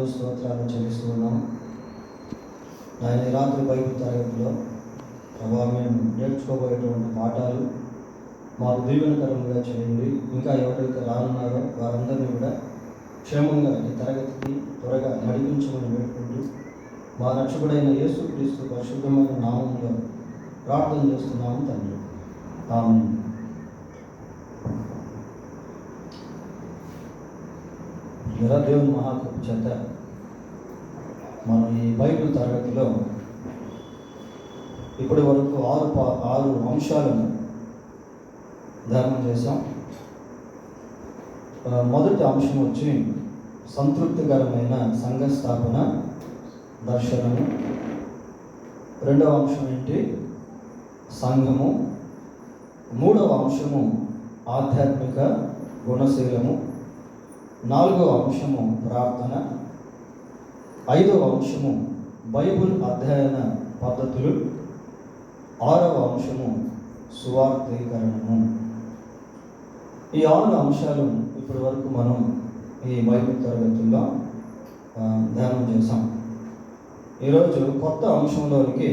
వందనాలు స్తోత్రాలు చెల్లిస్తున్నాం. ఆయన రాత్రి బైబిల్ తరగతిలో ప్రభావ మేము నేర్చుకోబోయేటువంటి పాఠాలు మాకు దీవెనకరంగా చేయండి. ఇంకా ఎవరైతే రానున్నారో వారందరినీ కూడా క్షేమంగా ఈ తరగతికి త్వరగా నడిపించమని వేడుకుంటూ మా రక్షకుడైన యేసుక్రీస్తు పరిశుద్ధమైన నామంలో ప్రార్థన చేస్తున్నాము తండ్రి. ఆమేన్. దేవుని మహాకృప చేత మనం ఈ బైబిల్ తరగతిలో ఇప్పటి వరకు ఆరు అంశాలను ధ్యానం చేశాం. మొదటి అంశం వచ్చి సంతృప్తికరమైన సంఘ స్థాపన దర్శనము. రెండవ అంశం ఏంటి? సంఘము. మూడవ అంశము ఆధ్యాత్మిక గుణశీలము. నాలుగవ అంశము ప్రార్థన. ఐదవ అంశము బైబిల్ అధ్యయన పద్ధతులు. ఆరవ అంశము సువార్తీకరణము. ఈ 6 అంశాలు ఇప్పటి వరకు మనం ఈ బైబిల్ తరగతుల్లో ధ్యానం చేసాం. ఈరోజు కొత్త అంశంలోనికి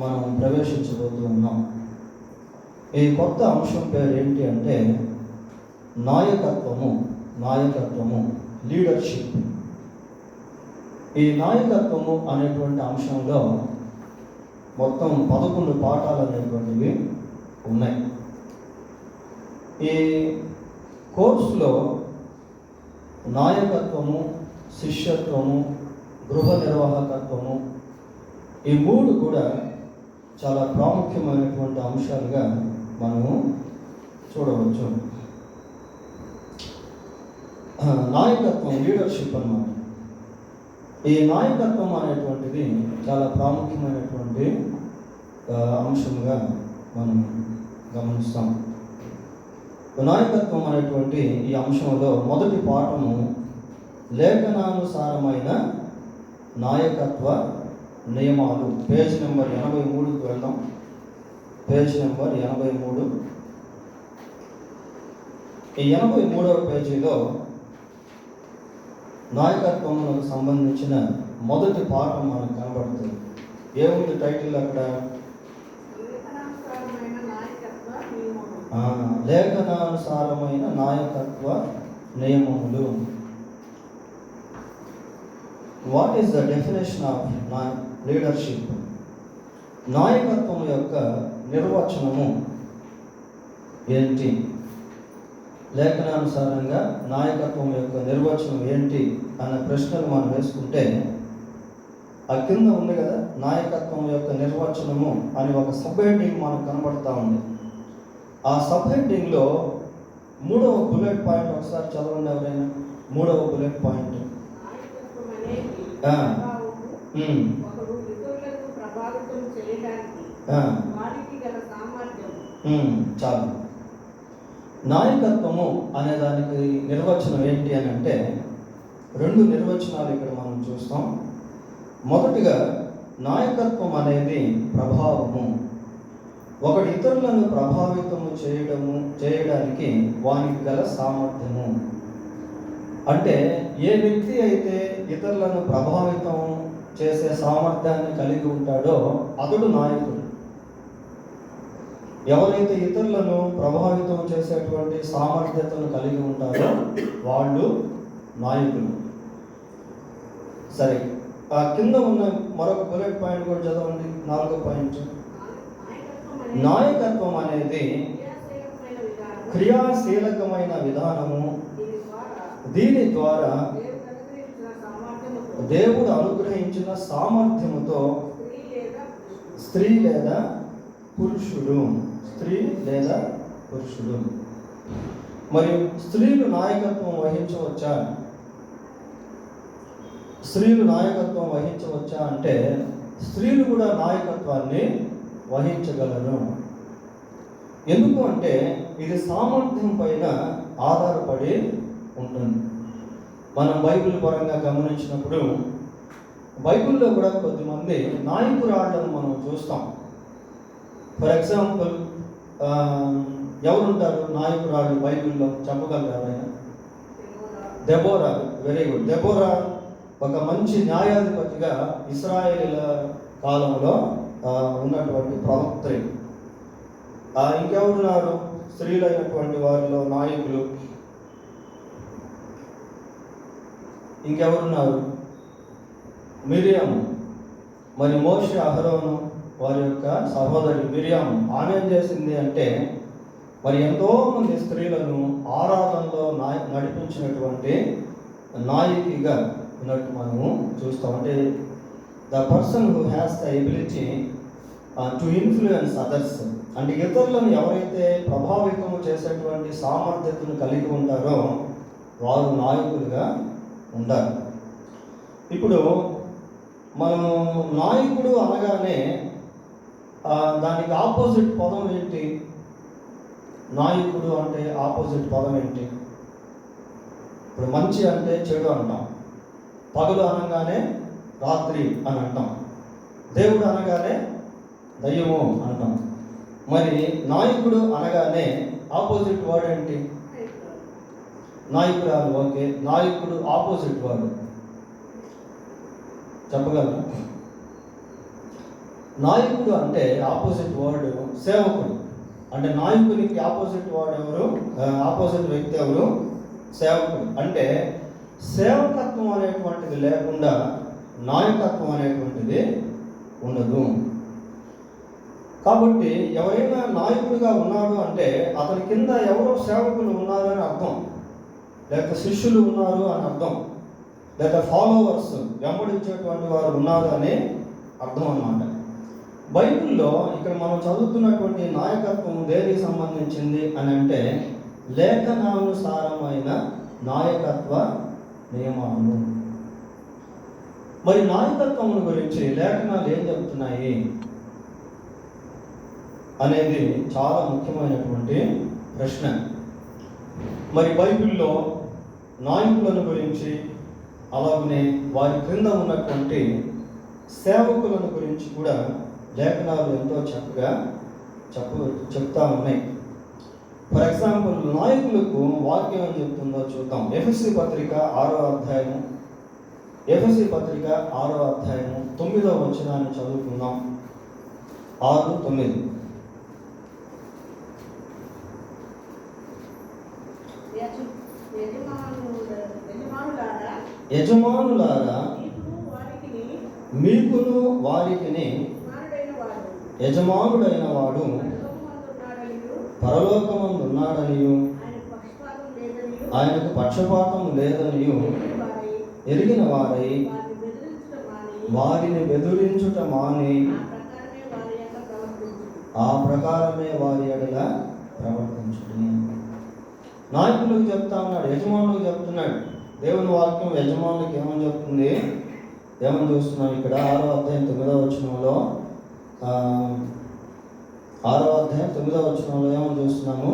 మనం ప్రవేశించబోతూ ఉన్నాం. ఈ కొత్త అంశం పేరు ఏంటి అంటే నాయకత్వము. లీడర్షిప్. ఈ నాయకత్వము అనేటువంటి అంశంలో మొత్తం 11 పాఠాలు అనేటువంటివి ఉన్నాయి. ఈ కోర్సులో నాయకత్వము, శిష్యత్వము, గృహ నిర్వాహకత్వము, ఈ 3 కూడా చాలా ప్రాముఖ్యమైనటువంటి అంశాలుగా మనము చూడవచ్చు. నాయకత్వం, లీడర్షిప్ అన్నమాట. ఈ నాయకత్వం అనేటువంటిది చాలా ప్రాముఖ్యమైనటువంటి అంశంగా మనం గమనిస్తాం. నాయకత్వం అనేటువంటి ఈ అంశంలో మొదటి పాఠము లేఖనానుసారమైన నాయకత్వ నియమాలు. పేజ్ నెంబర్ 83కి వెళ్దాం. Page number 83. ఈ 83వ పేజీలో నాయకత్వములకు సంబంధించిన మొదటి పాఠం మనకు కనబడుతుంది. ఏముంది టైటిల్ అక్కడ? లేఖనానుసారమైన నాయకత్వ నియమములు. What is the definition of leadership? నాయకత్వం యొక్క నిర్వచనము ఏంటి? లేఖనానుసారంగా నాయకత్వం యొక్క నిర్వచనం ఏంటి అన్న ప్రశ్నలు మనం వేసుకుంటే ఆ కింద ఉంది కదా, నాయకత్వం యొక్క నిర్వచనము అని ఒక సబ్ హెడ్డింగ్ మనకు కనబడతా ఉంది. ఆ సబ్ హెడ్డింగ్లో 3వ బుల్లెట్ పాయింట్ ఒకసారి చదవండి ఎవరైనా. 3వ బుల్లెట్ పాయింట్ చాలు. నాయకత్వము అనే దానికి నిర్వచనం ఏంటి అని అంటే 2 నిర్వచనాలు ఇక్కడ మనం చూస్తాం. మొదటిగా నాయకత్వం అనేది ప్రభావము. ఒకటి ఇతరులను ప్రభావితము చేయడానికి వానికి గల సామర్థ్యము. అంటే ఏ వ్యక్తి అయితే ఇతరులను ప్రభావితం చేసే సామర్థ్యాన్ని కలిగి ఉంటాడో అతడు నాయకుడు. ఎవరైతే ఇతరులను ప్రభావితం చేసేటువంటి సామర్థ్యతను కలిగి ఉంటారో వాళ్ళు నాయకులు. సరే, ఆ కింద ఉన్న మరొక బుల్లెట్ పాయింట్ కూడా చదవండి. 4వ పాయింట్. నాయకత్వం అనేది క్రియాశీలకమైన విధానము. దీని ద్వారా దేవుడు అనుగ్రహించిన సామర్థ్యముతో స్త్రీ లేదా పురుషుడు. మరియు స్త్రీలు నాయకత్వం వహించవచ్చా? అంటే స్త్రీలు కూడా నాయకత్వాన్ని వహించగలరు. ఎందుకు అంటే ఇది సామర్థ్యం పైన ఆధారపడి ఉంటుంది. మనం బైబిల్ పరంగా గమనించినప్పుడు బైబిల్లో కూడా కొద్దిమంది నాయకురాళ్ళను మనం చూస్తాం. ఫర్ ఎగ్జాంపుల్ ఎవరుంటారు నాయకురాళ్ళు బైబిల్లో? చెప్పగలరు ఎవరైనా? దెబోరా. Very good. దెబోరా ఒక మంచి న్యాయాధిపతిగా ఇశ్రాయేలీల కాలంలో ఉన్నటువంటి ప్రవక్త. ఇంకెవరున్నారు స్త్రీలైనటువంటి వారిలో నాయకులు? ఇంకెవరున్నారు? మిరియాము. మరి మోషే అహరోను వారి యొక్క సహోదరి మిరియాము, ఆమె ఏం చేసింది అంటే మరి ఎంతోమంది స్త్రీలను ఆరాధనలో నడిపించినటువంటి నాయకిగా ఉన్నట్టు మనము చూస్తాం. అంటే the person who has the ability to influence others, అంటే ఇతరులను ఎవరైతే ప్రభావితం చేసేటువంటి సామర్థ్యతను కలిగి ఉంటారో వారు నాయకులుగా ఉంటారు. ఇప్పుడు మనం నాయకుడు అనగానే దానికి ఆపోజిట్ పదం ఏంటి? నాయకుడు అంటే ఆపోజిట్ పదం ఏంటి? ఇప్పుడు మంచి అంటే చెడు అంటాం, పగలు అనగానే రాత్రి అని అంటాం, దేవుడు అనగానే దయ్యము అంటాం. మరి నాయకుడు అనగానే ఆపోజిట్ వర్డ్ ఏంటి? నాయకురాలు. ఓకే, నాయకుడు ఆపోజిట్ వర్డ్ చెప్పగలరు? నాయకుడు అంటే ఆపోజిట్ వర్డ్ సేవకుడు. అంటే నాయకునికి ఆపోజిట్ వర్డ్ ఎవరు? ఆపోజిట్ వ్యక్తి ఎవరు? సేవకుడు. అంటే సేవకత్వం అనేటువంటిది లేకుండా నాయకత్వం అనేటువంటిది ఉండదు. కాబట్టి ఎవరైనా నాయకుడిగా ఉన్నాడు అంటే అతని కింద ఎవరో సేవకులు ఉన్నారు అని అర్థం, లేక శిష్యులు ఉన్నారు అని అర్థం, లేక ఫాలోవర్స్ వెంబడించేటువంటి వారు ఉన్నారు అని అర్థం అన్నమాట. బైబిల్లో ఇక్కడ మనం చదువుతున్నటువంటి నాయకత్వం దేనికి సంబంధించింది అని అంటే లేఖనానుసారమైన నాయకత్వ నియమాలు. మరి నాయకత్వం గురించి లేఖనాలు ఏం చెప్తున్నాయి అనేది చాలా ముఖ్యమైనటువంటి ప్రశ్న. మరి బైబిల్లో నాయకులను గురించి, అలాగనే వారి క్రింద ఉన్నటువంటి సేవకులను గురించి కూడా లేఖనాలు ఎంతో చక్కగా చెప్తా ఉన్నాయి. ఫర్ ఎగ్జాంపుల్ నాయకులకు వాక్యం ఏం చెప్తుందో చూద్దాం. ఎఫెసీ పత్రిక 6వ అధ్యాయము, ఎఫెసీ పత్రిక 6వ అధ్యాయము 9వ వచనాన్ని చదువుకుందాం. 6:9. యజమానులారా మీకును వారికిని యజమానుడైన వాడు పరలోకమందున్నాడనియు ఆయనకు పక్షపాతం లేదనియు ఎరిగిన వారై వారిని బెదిరించుట మాని ఆ ప్రకారమే వారి ఎడల ప్రవర్తించుట. నాయకులకు చెప్తా ఉన్నాడు, యజమానులకు చెప్తున్నాడు. దేవుని వాక్యం యజమానులకు ఏమని చెప్తుంది? ఏమని చూస్తున్నాం ఇక్కడ 6వ అధ్యాయం 9వ వచనంలో, 6వ అధ్యాయం 9వ వచనంలో ఏమని చూస్తున్నాము?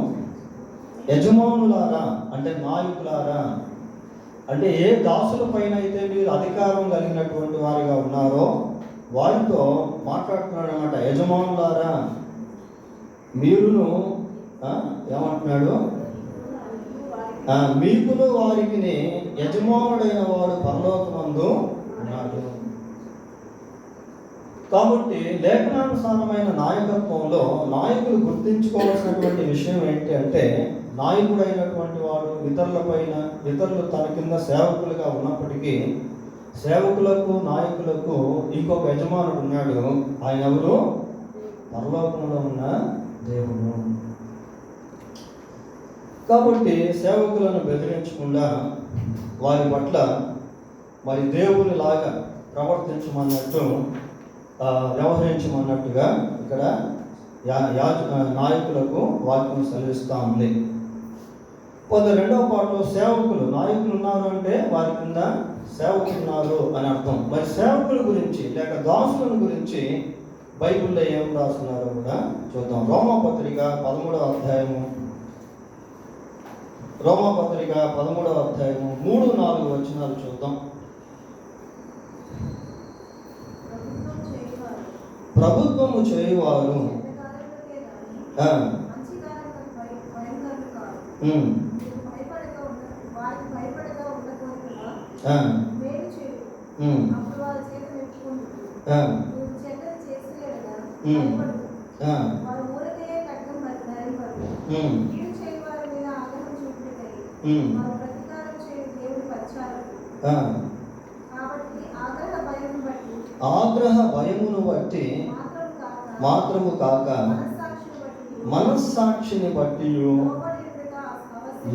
యజమానులారా అంటే నాయకులారా, అంటే ఏ దాసుల పైన అయితే మీరు అధికారం కలిగినటువంటి వారిగా ఉన్నారో వారితో మాట్లాడుతున్నాడు అన్నమాట. యజమానులారా మీరును ఏమంటున్నాడు? మీకును వారికి యజమానుడైన వాడు పరలోకమందు ఉన్నాడు. కాబట్టి లేఖనానుసారమైన నాయకత్వంలో నాయకులు గుర్తించుకోవాల్సినటువంటి విషయం ఏంటి అంటే, నాయకుడైనటువంటి వాడు ఇతరులు తన కింద సేవకులుగా ఉన్నప్పటికీ సేవకులకు నాయకులకు ఇంకొక యజమానుడు ఉన్నాడు. ఆయన ఎవరు? పరలోకంలో ఉన్న దేవుడు. కాబట్టి సేవకులను బెదిరించకుండా వారి పట్ల మరి దేవుని లాగా ప్రవర్తించమన్నట్టు, వ్యవహరించమన్నట్టుగా ఇక్కడ నాయకులకు వాక్యం సెలవిస్తూ ఉంది. 2వ పాటలో సేవకులు, నాయకులు ఉన్నారు అంటే వారి కింద సేవకులు ఉన్నారు అని అర్థం. మరి సేవకుల గురించి లేక దాసుల గురించి బైబిల్లో ఏం రాస్తున్నారో కూడా చూద్దాం. రోమాపత్రిక 13వ అధ్యాయము, రోమాపత్రిక 13వ అధ్యాయము 3-4 వచనాలు చూద్దాం. ప్రభుత్వము చేయువారు అప్పుడు వాళ్ళ చేత మెచ్చుకుంటుంది. నువ్వు చెడ్డది చేసిలేడగా వారు ఊరకే ఖడ్గం ధరింపరు. కీడు చేయు వారి మీద ఆగ్రహం చూపుటకై వారు ప్రతీకారం చేయు దేవుని పశ్చాలకు. కాబట్టి ఆగ్రహ భయమును బట్టి మాత్రము కాక మనస్సాక్షిని బట్టి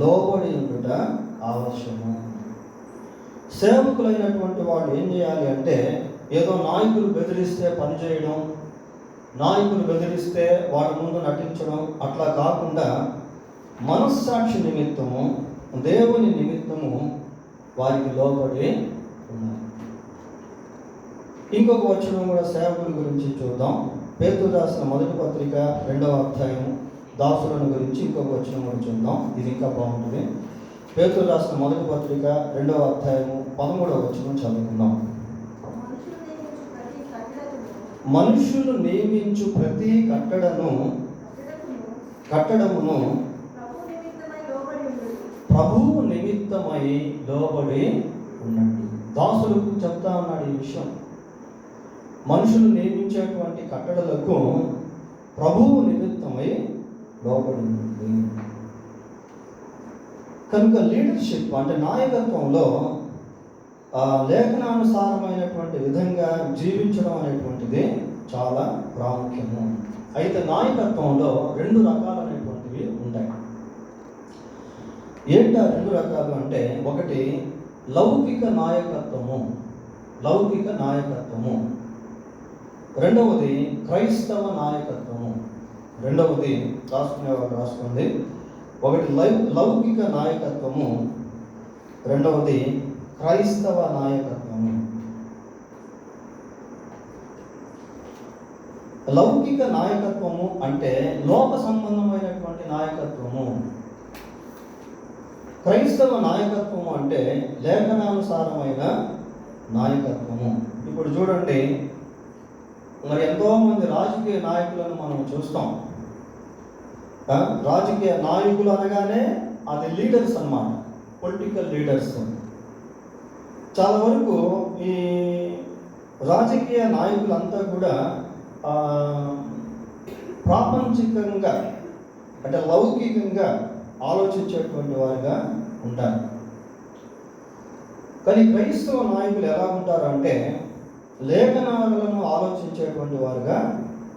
లోబడి ఉండుట అవశ్యము. సేవకులైనటువంటి వాళ్ళు ఏం చేయాలి అంటే, ఏదో నాయకులు బెదిరిస్తే పనిచేయడం, నాయకులు బెదిరిస్తే వాళ్ళ ముందు నటించడం అట్లా కాకుండా మనస్సాక్షి నిమిత్తము, దేవుని నిమిత్తము వారికి లోబడి ఉన్నారు. ఇంకొక వచనం కూడా సేవకుల గురించి చూద్దాం. పేతురు రాసిన మొదటి పత్రిక 2వ అధ్యాయము దాసులను గురించి ఇంకొక వచనం కూడా చూద్దాం. ఇది ఇంకా బాగుంటుంది. పేతురు రాసిన మొదటి పత్రిక 2వ అధ్యాయము 13వ వచనం చదువుకుందాం. మనుషులు నియమించు ప్రతి కట్టడమును ప్రభువు నిమిత్తమై లోబడి ఉండండి. దాసులకు చెప్తా ఉన్నాడు ఈ విషయం. మనుషులు నియమించేటువంటి కట్టడలకు ప్రభువు నిమిత్తమై లోబడి ఉండండి. కనుక లీడర్షిప్ అంటే నాయకత్వంలో లేఖనానుసారమైనటువంటి విధంగా జీవించడం అనేటువంటిది చాలా ప్రాముఖ్యము. అయితే నాయకత్వంలో 2 రకాలైనటువంటివి ఉంటాయి. ఏంటి ఆ 2 రకాలు అంటే, ఒకటి లౌకిక నాయకత్వము, రెండవది క్రైస్తవ నాయకత్వము. రెండవది రాసుకునేవాళ్ళు రాసుకుంది. ఒకటి లౌకిక నాయకత్వము, రెండవది క్రైస్తవ నాయకత్వము. లౌకిక నాయకత్వము అంటే లోక సంబంధమైనటువంటి నాయకత్వము. క్రైస్తవ నాయకత్వము అంటే లేఖనానుసారమైన నాయకత్వము. ఇప్పుడు చూడండి, మరి ఎంతోమంది రాజకీయ నాయకులను మనం చూస్తాం. రాజకీయ నాయకులు అనగానే అది లీడర్స్ అన్నమాట, పొలిటికల్ లీడర్స్. చాలా వరకు ఈ రాజకీయ నాయకులంతా కూడా ప్రాపంచికంగా అంటే లౌకికంగా ఆలోచించేటువంటి వారుగా ఉంటారు. కానీ క్రైస్తవ నాయకులు ఎలా ఉంటారు అంటే లేఖనాలను ఆలోచించేటువంటి వారుగా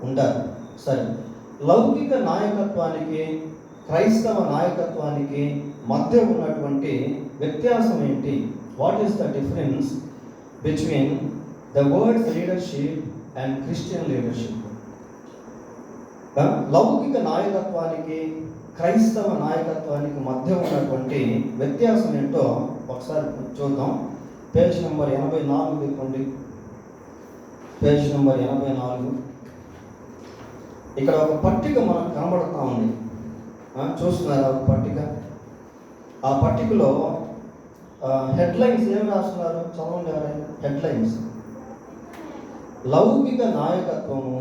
ఉంటారు. సరే, లౌకిక నాయకత్వానికి క్రైస్తవ నాయకత్వానికి మధ్య ఉన్నటువంటి వ్యత్యాసం ఏంటి? What is the difference between the words leadership and Christian leadership? లౌకిక నాయకత్వానికి క్రైస్తవ నాయకత్వానికి మధ్య ఉన్నటువంటి వ్యత్యాసం ఏంటో ఒకసారి చూద్దాం. పేజ్ నెంబర్ 84 తీసుకోండి. Page number 84. ఇక్కడ ఒక పట్టిక మనకు కనబడుతూ ఉంది. చూస్తున్నారా ఒక పట్టిక? ఆ పట్టికలో హెడ్లైన్స్ ఏం రాస్తున్నారు? చదవండి ఎవరైనా. హెడ్లైన్స్: లౌకిక నాయకత్వము,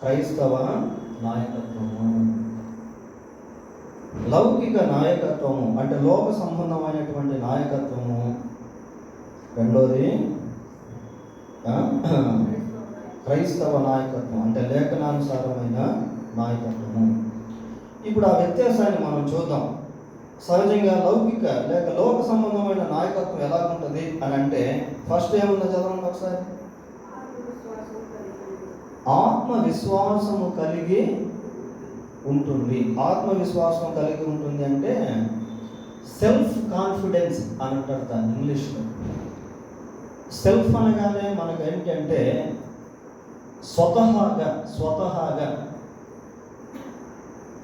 క్రైస్తవ నాయకత్వము. లౌకిక నాయకత్వము అంటే లోక సంబంధమైనటువంటి నాయకత్వము. రెండోది క్రైస్తవ నాయకత్వం అంటే లేఖనానుసారమైన నాయకత్వము. ఇప్పుడు ఆ వ్యత్యాసాన్ని మనం చూద్దాం. సహజంగా లౌకిక లేక లోక సంబంధమైన నాయకత్వం ఎలా ఉంటుంది అని అంటే, ఫస్ట్ ఏముందో చదవండి ఒకసారి. ఆత్మవిశ్వాసము కలిగి ఉంటుంది. ఆత్మవిశ్వాసం కలిగి ఉంటుంది అంటే సెల్ఫ్ కాన్ఫిడెన్స్ అని అంటారు దాన్ని ఇంగ్లీష్లో. సెల్ఫ్ అనగానే మనకు ఏంటంటే స్వతహాగా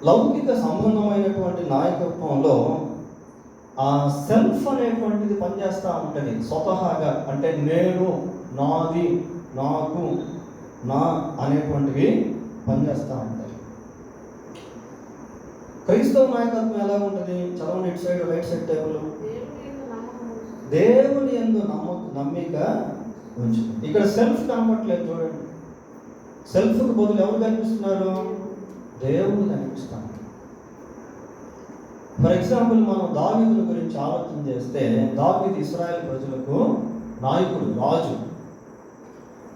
లౌకిక సంబంధమైనటువంటి నాయకత్వంలో ఆ సెల్ఫ్ అనేటువంటిది పనిచేస్తూ ఉంటుంది. స్వతహాగా అంటే నేను, నాది, నాకు, నా అనేటువంటివి పనిచేస్తూ ఉంటాయి. క్రైస్తవ నాయకత్వం ఎలా ఉంటుంది? చదవండి, ఇటు సైడ్ రైట్ సైడ్ టేబుల్. దేవుని యందు నమ్మిక ఉంచు. ఇక్కడ సెల్ఫ్ కనపట్లేదు చూడండి. సెల్ఫ్కి బదులు ఎవరు కనిపిస్తున్నారు? దేవుడు కనిపిస్తాడు. ఫర్ ఎగ్జాంపుల్ మనం దావీదుల గురించి ఆలోచన చేస్తే, దావీదు ఇశ్రాయేల్ ప్రజలకు నాయకుడు, రాజు.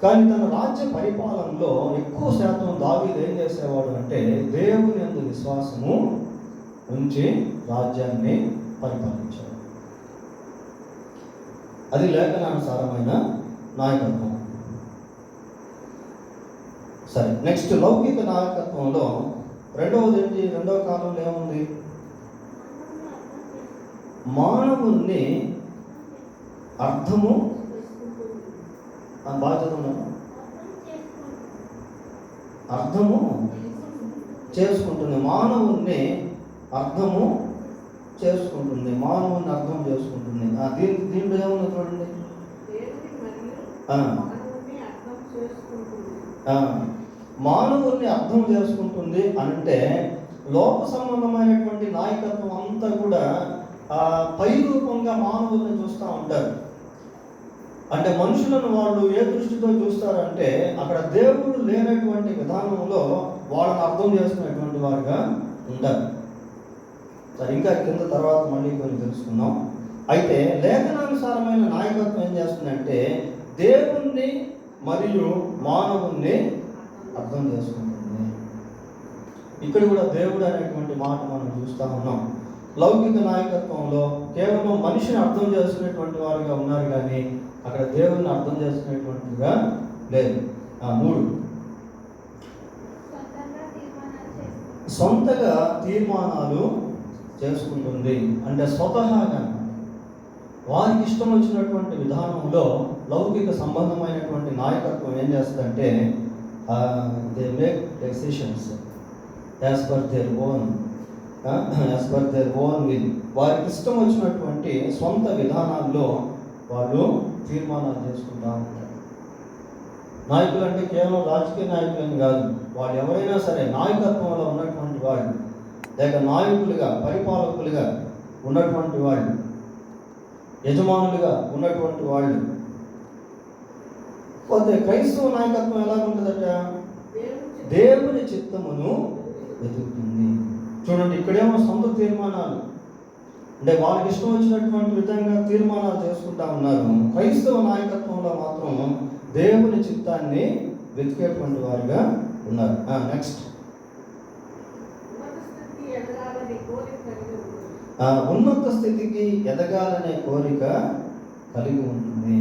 కానీ తన రాజ్య పరిపాలనలో ఎక్కువ శాతం దావీదు ఏం చేసేవాడు అంటే దేవుని యందు విశ్వాసము ఉంచి రాజ్యాన్ని పరిపాలించాడు. అది లేఖనానుసారమైన నాయకత్వం. సరే, నెక్స్ట్ లౌకిక నాయకత్వంలో రెండవది ఏంటి? రెండవ కాలంలో ఏముంది? మానవుణ్ణి అర్థము బాధ్యత అర్థము చేసుకుంటుంది. మానవుణ్ణి అర్థము చేసుకుంటుంది. మానవుణ్ణి అర్థం చేసుకుంటుంది. దీంట్లో ఏముంది చూడండి. మానవుణ్ణి అర్థం చేసుకుంటుంది అంటే లోక సంబంధమైనటువంటి నాయకత్వం అంతా కూడా పై రూపంగా మానవుల్ని చూస్తూ ఉంటారు. అంటే మనుషులను వాళ్ళు ఏ దృష్టితో చూస్తారంటే అక్కడ దేవుడు లేనటువంటి విధానంలో వాళ్ళని అర్థం చేసుకునేటువంటి వారుగా ఉంటారు. సరే, ఇంకా కింద తర్వాత మళ్ళీ కొన్ని తెలుసుకుందాం. అయితే లేఖనానుసారమైన నాయకత్వం ఏం చేస్తుందంటే దేవుణ్ణి మరియు మానవుణ్ణి అర్థం చేసుకుంటుంది. ఇక్కడ కూడా దేవుడు అనేటువంటి మాట మనం చూస్తూ ఉన్నాం. లౌకిక నాయకత్వంలో కేవలం మనిషిని అర్థం చేసుకునేటువంటి వారుగా ఉన్నారు, కానీ అక్కడ దేవుడిని అర్థం చేసుకునేటువంటిగా లేదు. 3, సొంతగా తీర్మానాలు చేసుకుంటుంది. అంటే స్వతహాగా వారికి ఇష్టం వచ్చినటువంటి విధానంలో లౌకిక సంబంధమైనటువంటి నాయకత్వం ఏం చేస్తుందంటే they make decisions as per their own will. వారికి ఇష్టం వచ్చినటువంటి సొంత విధానాల్లో వాళ్ళు తీర్మానాలు చేసుకుంటూ ఉంటారు. నాయకులు అంటే కేవలం రాజకీయ నాయకులని కాదు, వాళ్ళు ఎవరైనా సరే నాయకత్వంలో ఉన్నటువంటి వాళ్ళు, లేక నాయకులుగా పరిపాలకులుగా ఉన్నటువంటి వాళ్ళు, యజమానులుగా ఉన్నటువంటి వాళ్ళు. పోతే క్రైస్తవ నాయకత్వం ఎలా ఉంటుందట? దేవుని చిత్తమును వెతుకుతుంది. చూడండి, ఇక్కడేమో సొంత తీర్మానాలు, అంటే వాళ్ళకి ఇష్టం వచ్చినటువంటి విధంగా తీర్మానాలు చేసుకుంటా ఉన్నారు. క్రైస్తవ నాయకత్వంలో మాత్రం దేవుని చిత్తాన్ని వెతికేటువంటి వారుగా ఉన్నారు. నెక్స్ట్, ఉన్నత స్థితికి ఎదగాలనే కోరిక కలిగి ఉంటుంది.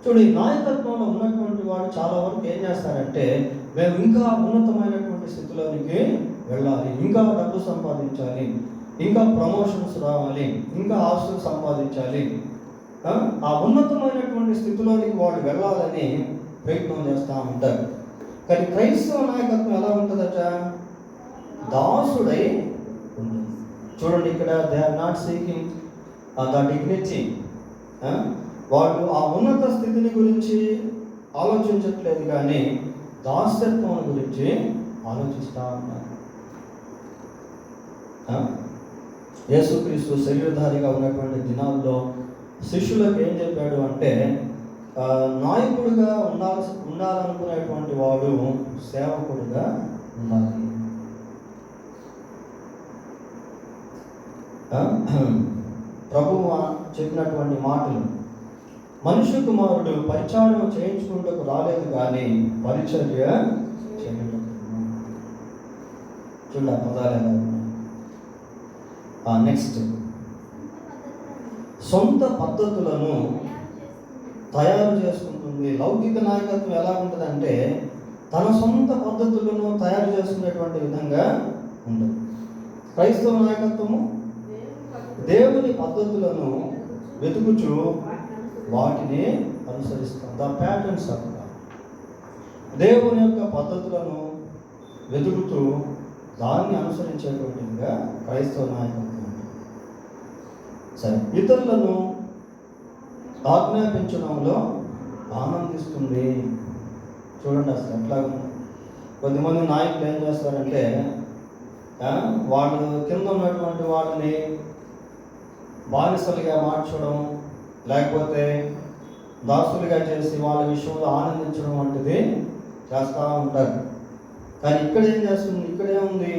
చూడు, ఈ నాయకత్వంలో ఉన్నటువంటి వాడు చాలా వరకు ఏం చేస్తారంటే మేము ఇంకా ఉన్నతమైనటువంటి స్థితిలోనికి వెళ్ళాలి, ఇంకా డబ్బు సంపాదించాలి, ఇంకా ప్రమోషన్స్ రావాలి, ఇంకా ఆస్తులు సంపాదించాలి, ఆ ఉన్నతమైనటువంటి స్థితిలోనికి వాడు వెళ్ళాలని ప్రయత్నం చేస్తూ ఉంటారు. కానీ క్రైస్తవ నాయకత్వం ఎలా ఉంటుందట? దాసుడై ఉంటుంది. చూడండి, ఇక్కడ they are not seeking the dignity. వాళ్ళు ఆ ఉన్నత స్థితిని గురించి ఆలోచించట్లేదు, కానీ దాస్యత్వం గురించి ఆలోచిస్తూ ఉన్నారు. యేసుక్రీస్తు శరీరధారిగా ఉన్నటువంటి దినాల్లో శిష్యులకు ఏం చెప్పాడు అంటే నాయకుడిగా ఉండాలనుకునేటువంటి వాడు సేవకుడిగా ఉండాలి. ప్రభువు చెప్పినటువంటి మాటలు, మనుష్య కుమారుడు పరిచారం చేయించుకుంటూ రాలేదు కానీ పరిచర్య చేయటం. చూడ పదాలు. నెక్స్ట్, సొంత పద్ధతులను తయారు చేసుకుంటుంది. లౌకిక నాయకత్వం ఎలా ఉంటుందంటే తన సొంత పద్ధతులను తయారు చేసుకునేటువంటి విధంగా ఉంటుంది. క్రైస్తవ నాయకత్వము దేవుని పద్ధతులను వెతుకుచు వాటిని అనుసరిస్తాం. The patterns of God. దేవుని యొక్క పద్ధతులను వెతుకుతూ దాన్ని అనుసరించేటువంటిదిగా క్రైస్తవ నాయకత్వం. సరే, ఇతరులను ఆజ్ఞాపించడంలో ఆనందిస్తుంది. చూడండి అసలు ఎట్లా ఉంది. కొద్దిమంది నాయకులు ఏం చేస్తారంటే వాళ్ళు కింద ఉన్నటువంటి వాళ్ళని బానిసలుగా మార్చడం, లేకపోతే దాసులుగా చేసి వాళ్ళ విషయంలో ఆనందించడం వంటిది చేస్తూ ఉంటారు. కానీ ఇక్కడ ఏం చేస్తుంది? ఇక్కడేముంది?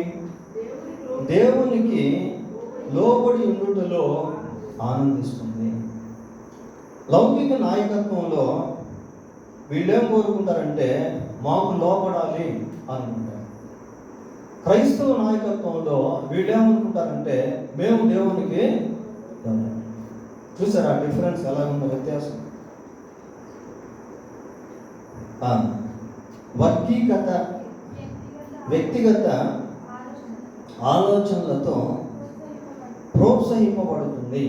దేవునికి లోబడి ఉండుటలో ఆనందిస్తుంది. లౌకిక నాయకత్వంలో వీళ్ళేం కోరుకుంటారంటే మాకు లోపడాలి అనుకుంటారు. క్రైస్తవ నాయకత్వంలో వీళ్ళేమనుకుంటారంటే మేము దేవునికి లోబడాలి. చూసారా డిఫరెన్స్ ఎలా ఉందో, వ్యత్యాసం. వర్గీకత వ్యక్తిగత ఆలోచనలతో ప్రోత్సహింపబడుతుంది.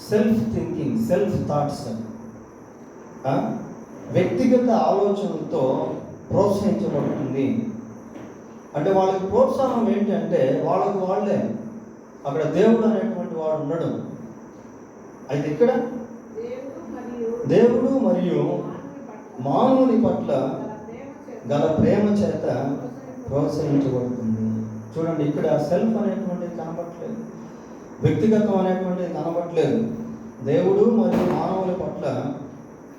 సెల్ఫ్ థింకింగ్, సెల్ఫ్ థాట్స్ వ్యక్తిగత ఆలోచనలతో ప్రోత్సహించబడుతుంది. అంటే వాళ్ళకి ప్రోత్సాహం ఏంటంటే వాళ్ళకు వాళ్ళే, అక్కడ దేవుడు అనేటువంటి వాడు ఉండడు. అయితే ఇక్కడ దేవుడు మరియు మానవుని పట్ల గల ప్రేమ చేత ప్రోత్సహించబడుతుంది. చూడండి, ఇక్కడ సెల్ఫ్ అనేటువంటిది కనబడట్లేదు, వ్యక్తిగతం అనేటువంటిది కనబడట్లేదు. దేవుడు మరియు మానవుల పట్ల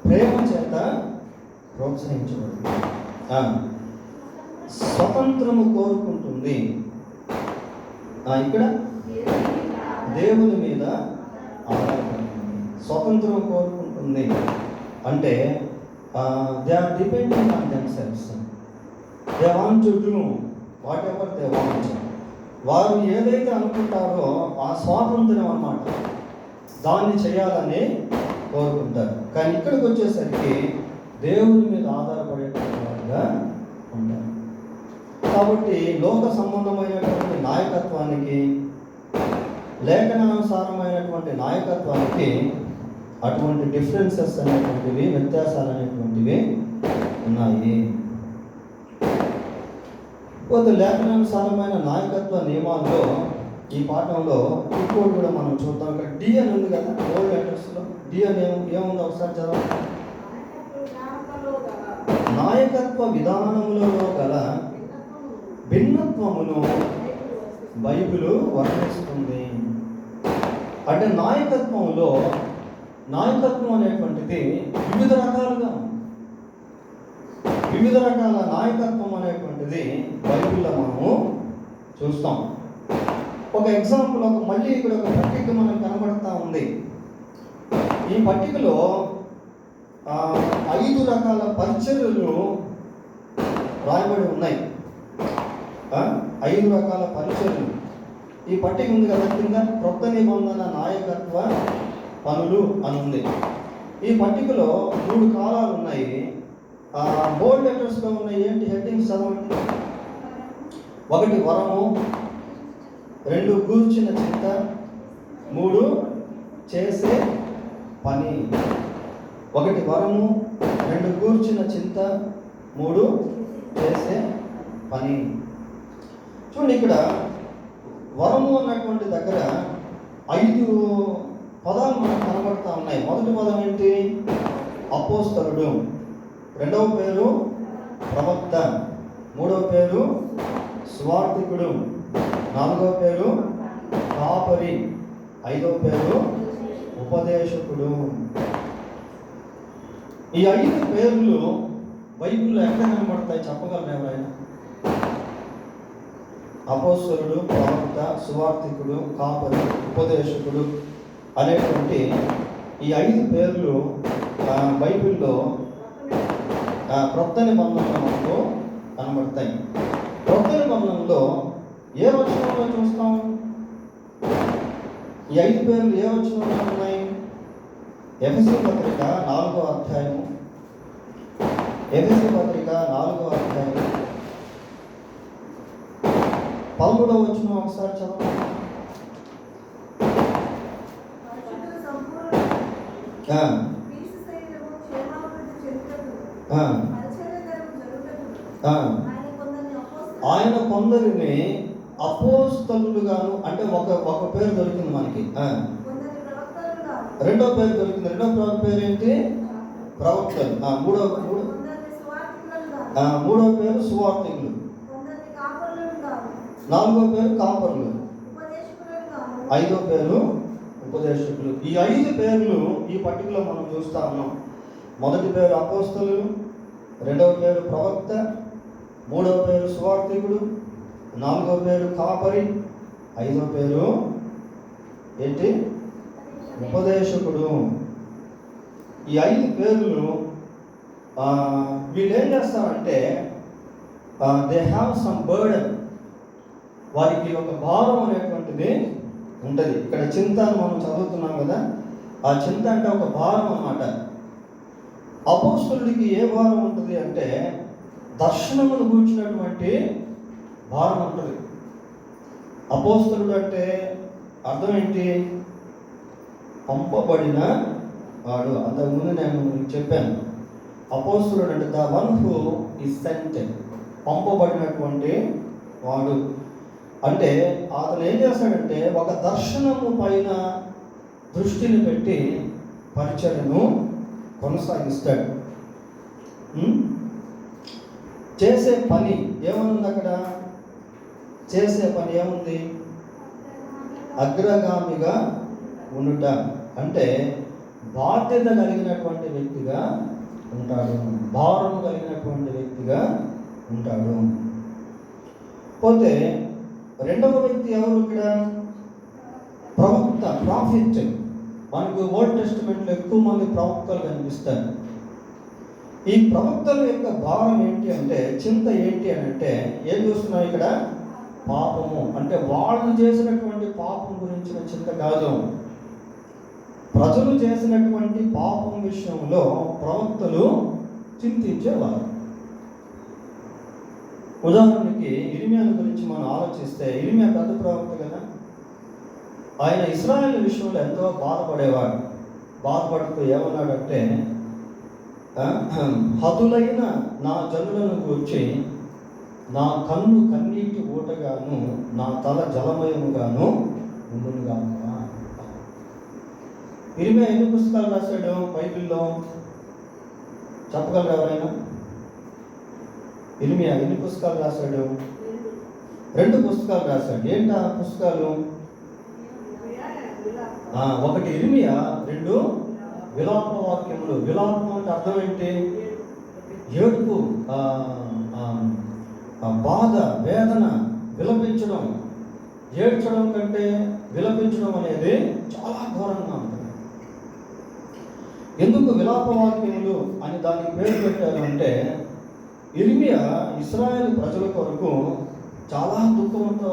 ప్రేమ చేత ప్రోత్సహించబడుతుంది. స్వతంత్రము కోరుకుంటుంది. ఇక్కడ దేవుని మీద ఆధారపడుతుంది, స్వతంత్రం కోరుకుంటుంది. అంటే they are depending on themselves. They want to do whatever they want. వారు ఏదైతే అనుకుంటారో ఆ స్వాతంత్రం అన్నమాట, దాన్ని చేయాలని కోరుకుంటారు. కానీ ఇక్కడికి వచ్చేసరికి దేవుని మీద ఆధారపడేటువంటి వారుగా ఉంటారు. కాబట్టి లోక సంబంధమైనటువంటి నాయకత్వానికి, లేఖనానుసారమైనటువంటి నాయకత్వానికి అటువంటి డిఫరెన్సెస్ అనేటువంటివి, వ్యత్యాసాలు అనేటువంటివి ఉన్నాయి. పోతే లేఖనానుసారమైన నాయకత్వ నియమాల్లో ఈ పాఠంలో ఇంకోటి కూడా మనం చూద్దాం. ఇక్కడ డి అని ఉంది కదా, ఓల్డ్ లెటర్స్లో డి అని ఏముంది ఒకసారి చదవండి. నాయకత్వ విధానములలో గల భిన్నత్వమును బైబిలు వర్ణిస్తుంది. అంటే నాయకత్వం అనేటువంటిది వివిధ రకాలుగా, వివిధ రకాల నాయకత్వం అనేటువంటిది బైబిల్లో మనము చూస్తాం. ఒక ఎగ్జాంపుల్, మళ్ళీ ఇక్కడ ఒక పట్టిక మనకు కనబడతా ఉంది. ఈ పట్టికలో 5 రకాల పరిచర్యలు రాయబడి ఉన్నాయి. 5 రకాల పరిచర్యలు ఈ పట్టిక ఉంది కదా కింద. క్రొత్త నిబంధన నాయకత్వ పనులు అని ఉంది. ఈ పట్టికలో 3 కాలాలు ఉన్నాయి. బోల్డ్ లెటర్స్లో ఉన్నాయి. ఏంటి హెడ్డింగ్స్ చదవండి. 1 వరము, 2 గూర్చిన చింత, 3 చేసే పని. 1 వరము, 2 గూర్చిన చింత, 3 చేసే పని. చూడండి, ఇక్కడ వరము అన్నటువంటి దగ్గర 5 పదాలు మనకు కనబడతా ఉన్నాయి. మొదటి పదం ఏంటి? అపోస్తలుడు. 2వ పేరు ప్రవక్త. 3వ పేరు సువార్థికుడు. 4వ పేరు కాపరి. 5వ పేరు ఉపదేశకుడు. ఈ 5 పేర్లు బైబిల్లో ఎక్కడ కనబడతాయి చెప్పగలరు ఎవరైనా? అపోస్తలుడు, ప్రవక్త, సువార్థికుడు, కాపరి, ఉపదేశకుడు అనేటువంటి ఈ 5 పేర్లు బైబిల్లో క్రొత్త నిబంధనలో మనకు కనబడతాయి. క్రొత్త నిబంధనలో ఏ వచనంలో చూస్తాం? ఈ 5 పేర్లు ఏ వచనంలో ఉన్నాయి? ఎఫెసీ పత్రిక 4వ అధ్యాయము. ఎఫెసీ పత్రిక 4వ అధ్యాయం 13వ వచనం ఒకసారి చదవండి. ఆయన కొందరిని అపోస్తలులుగాను, అంటే ఒక పేరు దొరికింది మనకి. 2వ పేరు దొరికింది. 2వ పేరు ఏంటి? ప్రవక్తలు. 3వ పేరు సువార్థికులు. 4వ పేరు కాపరులు. 5వ పేరు ఉపదేశకులు. ఈ 5 పేర్లు ఈ పట్టికలో మనం చూస్తా ఉన్నాం. మొదటి పేరు అపోస్తలులు, 2వ పేరు ప్రవక్త, 3వ పేరు సువార్థికుడు, 4వ పేరు కాపరి, 5వ పేరు ఏంటి? ఉపదేశకుడు. ఈ 5 పేర్లు వీళ్ళు ఏం చేస్తారంటే దే హ్యావ్ సమ్ బర్డెన్, వారికి ఒక భారం అనేటువంటిది ఉంటుంది. ఇక్కడ చింత అని మనం చదువుతున్నాం కదా, ఆ చింత అంటే ఒక భారం అన్నమాట. అపోస్తలుడికి ఏ భారం ఉంటుంది అంటే దర్శనమును గూర్చినటువంటి భారం ఉంటుంది. అపోస్తలుడు అంటే అర్థం ఏంటి? పంపబడిన వాడు. అంతకుముందు నేను మీకు చెప్పాను, అపోస్తలుడు అంటే the one who is sent, పంపబడినటువంటి వాడు. అంటే అతను ఏం చేస్తాడంటే ఒక దర్శనము పైన దృష్టిని పెట్టి పరిచర్యను కొనసాగిస్తాడు. చేసే పని ఏముంది అక్కడ? చేసే పని ఏముంది? అగ్రగామిగా ఉండుట. అంటే బాధ్యత కలిగినటువంటి వ్యక్తిగా ఉంటాడు, భారం కలిగినటువంటి వ్యక్తిగా ఉంటాడు. పోతే రెండవ వ్యక్తి ఎవరు ఇక్కడ? ప్రవక్త, ప్రాఫిట్. మనకు ఓల్డ్ టెస్టిమెంట్లో ఎక్కువ మంది ప్రవక్తలు కనిపిస్తారు. ఈ ప్రవక్తల యొక్క భారం ఏంటి అంటే, చింత ఏంటి అని అంటే, ఏం చూస్తున్నాం ఇక్కడ? పాపము. అంటే వాళ్ళు చేసినటువంటి పాపం గురించిన చింత కాదు, ప్రజలు చేసినటువంటి పాపం విషయంలో ప్రవక్తలు చింతించేవారు. ఉదాహరణకి ఇర్మియాను గురించి మనం ఆలోచిస్తే, ఇర్మియా పెద్ద ప్రవక్త కదా. ఆయన ఇశ్రాయేలు విషయంలో ఎంతో బాధపడేవాడు. బాధపడుతూ ఏమన్నాడంటే, హతులైన నా జనులను గూర్చి నా కన్ను కన్నీటి ఊటగాను, నా తల జలమయముగాను ఉండునుగాక. ఇర్మియా ఎన్ని పుస్తకాలు రాశాడు బైబిల్లో? చెప్పగలరు ఎవరైనా? ఇర్మియా ఎన్ని పుస్తకాలు రాశాడు? 2 పుస్తకాలు రాశాడు. ఏంటి ఆ పుస్తకాలు? ఒకటి ఇర్మియా, 2 విలాప వాక్యములు. విలాపం అంటే అర్థం ఏంటి? ఏడుపు, బాధ, వేదన, విలపించడం. ఏడ్చడం కంటే విలపించడం అనేది చాలా ఘోరంగా ఉంటుంది. ఎందుకు విలాప వాక్యములు అని దానికి పేరు పెట్టారు అంటే, ఇర్మియా ఇశ్రాయేలు ప్రజల కొరకు చాలా దుఃఖంతో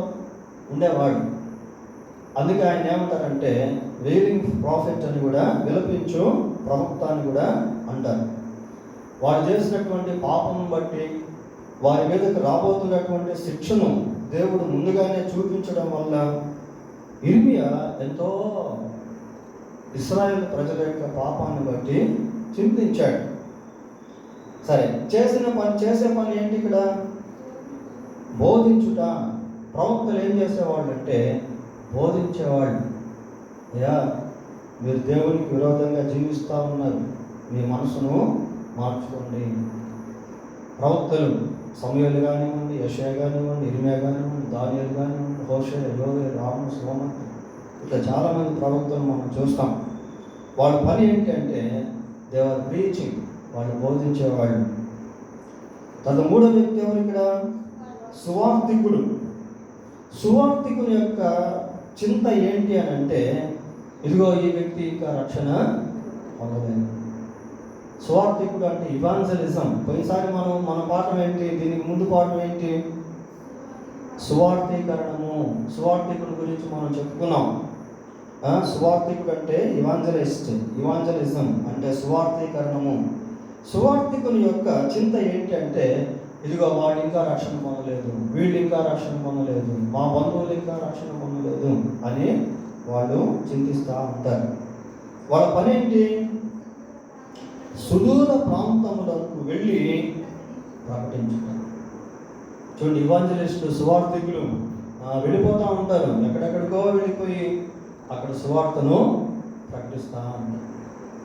ఉండేవాడు. అందుకే ఆయన ఏమంటారంటే వెయిలింగ్ ప్రాఫిట్ అని కూడా, విలపించు ప్రవక్త అని కూడా అంటారు. వారు చేసినటువంటి పాపం బట్టి వారి మీదకు రాబోతున్నటువంటి శిక్షను దేవుడు ముందుగానే చూపించడం వల్ల ఇర్మియా ఎంతో ఇశ్రాయేలు ప్రజల యొక్క పాపాన్ని బట్టి చింతించాడు. సరే, చేసే పని ఏంటి ఇక్కడ? బోధించుట. ప్రవక్తలు ఏం చేసేవాళ్ళు అంటే బోధించేవాళ్ళు. అయ్యా, మీరు దేవునికి విరోధంగా జీవిస్తూ ఉన్నారు, మీ మనసును మార్చుకోండి. ప్రవక్తలు సమూయేలు కానివ్వండి, యెషయా కానివ్వండి, ఇర్మియా కానివ్వండి, దానియేలు కానివ్వండి, హోషేయ, యోవేలు, రాము, సోమన్, ఇట్లా చాలామంది ప్రవక్తలు మనం చూస్తాం. వాళ్ళ పని ఏంటి అంటే దే ఆర్ ప్రీచింగ్, వాళ్ళు బోధించేవాళ్ళు. తన 3వ వ్యక్తి ఎవరు ఇక్కడ? సువార్థికుడు. సువార్థికుని యొక్క చింత ఏంటి అని అంటే, ఇదిగో ఈ వ్యక్తి ఇంకా రక్షణ పొందలేదు. సువార్థికుడు అంటే ఇవాంజలిజం. పోయినసారి మన పాఠం ఏంటి? దీనికి ముందు పాఠం ఏంటి? సువార్థీకరణము. సువార్థికుడు గురించి మనం చెప్పుకున్నాం. సువార్థికుడు అంటే ఇవాంజలిజం అంటే సువార్థీకరణము. సువార్థికుని యొక్క చింత ఏంటి అంటే, ఇదిగో వాడు ఇంకా రక్షణ పొందలేదు, వీళ్ళు ఇంకా రక్షణ పొందలేదు, మా బంధువులు ఇంకా రక్షణ పొందలేదు అని వాళ్ళు చింతిస్తూ ఉంటారు. వాళ్ళ పని ఏంటి? సుదూర ప్రాంతములకు వెళ్ళి ప్రకటించుతారు. చూడండి, ఇవాంజలిస్టులు, సువార్థికులు వెళ్ళిపోతూ ఉంటారు. ఎక్కడెక్కడికో వెళ్ళిపోయి అక్కడ సువార్తను ప్రకటిస్తూ ఉంటారు.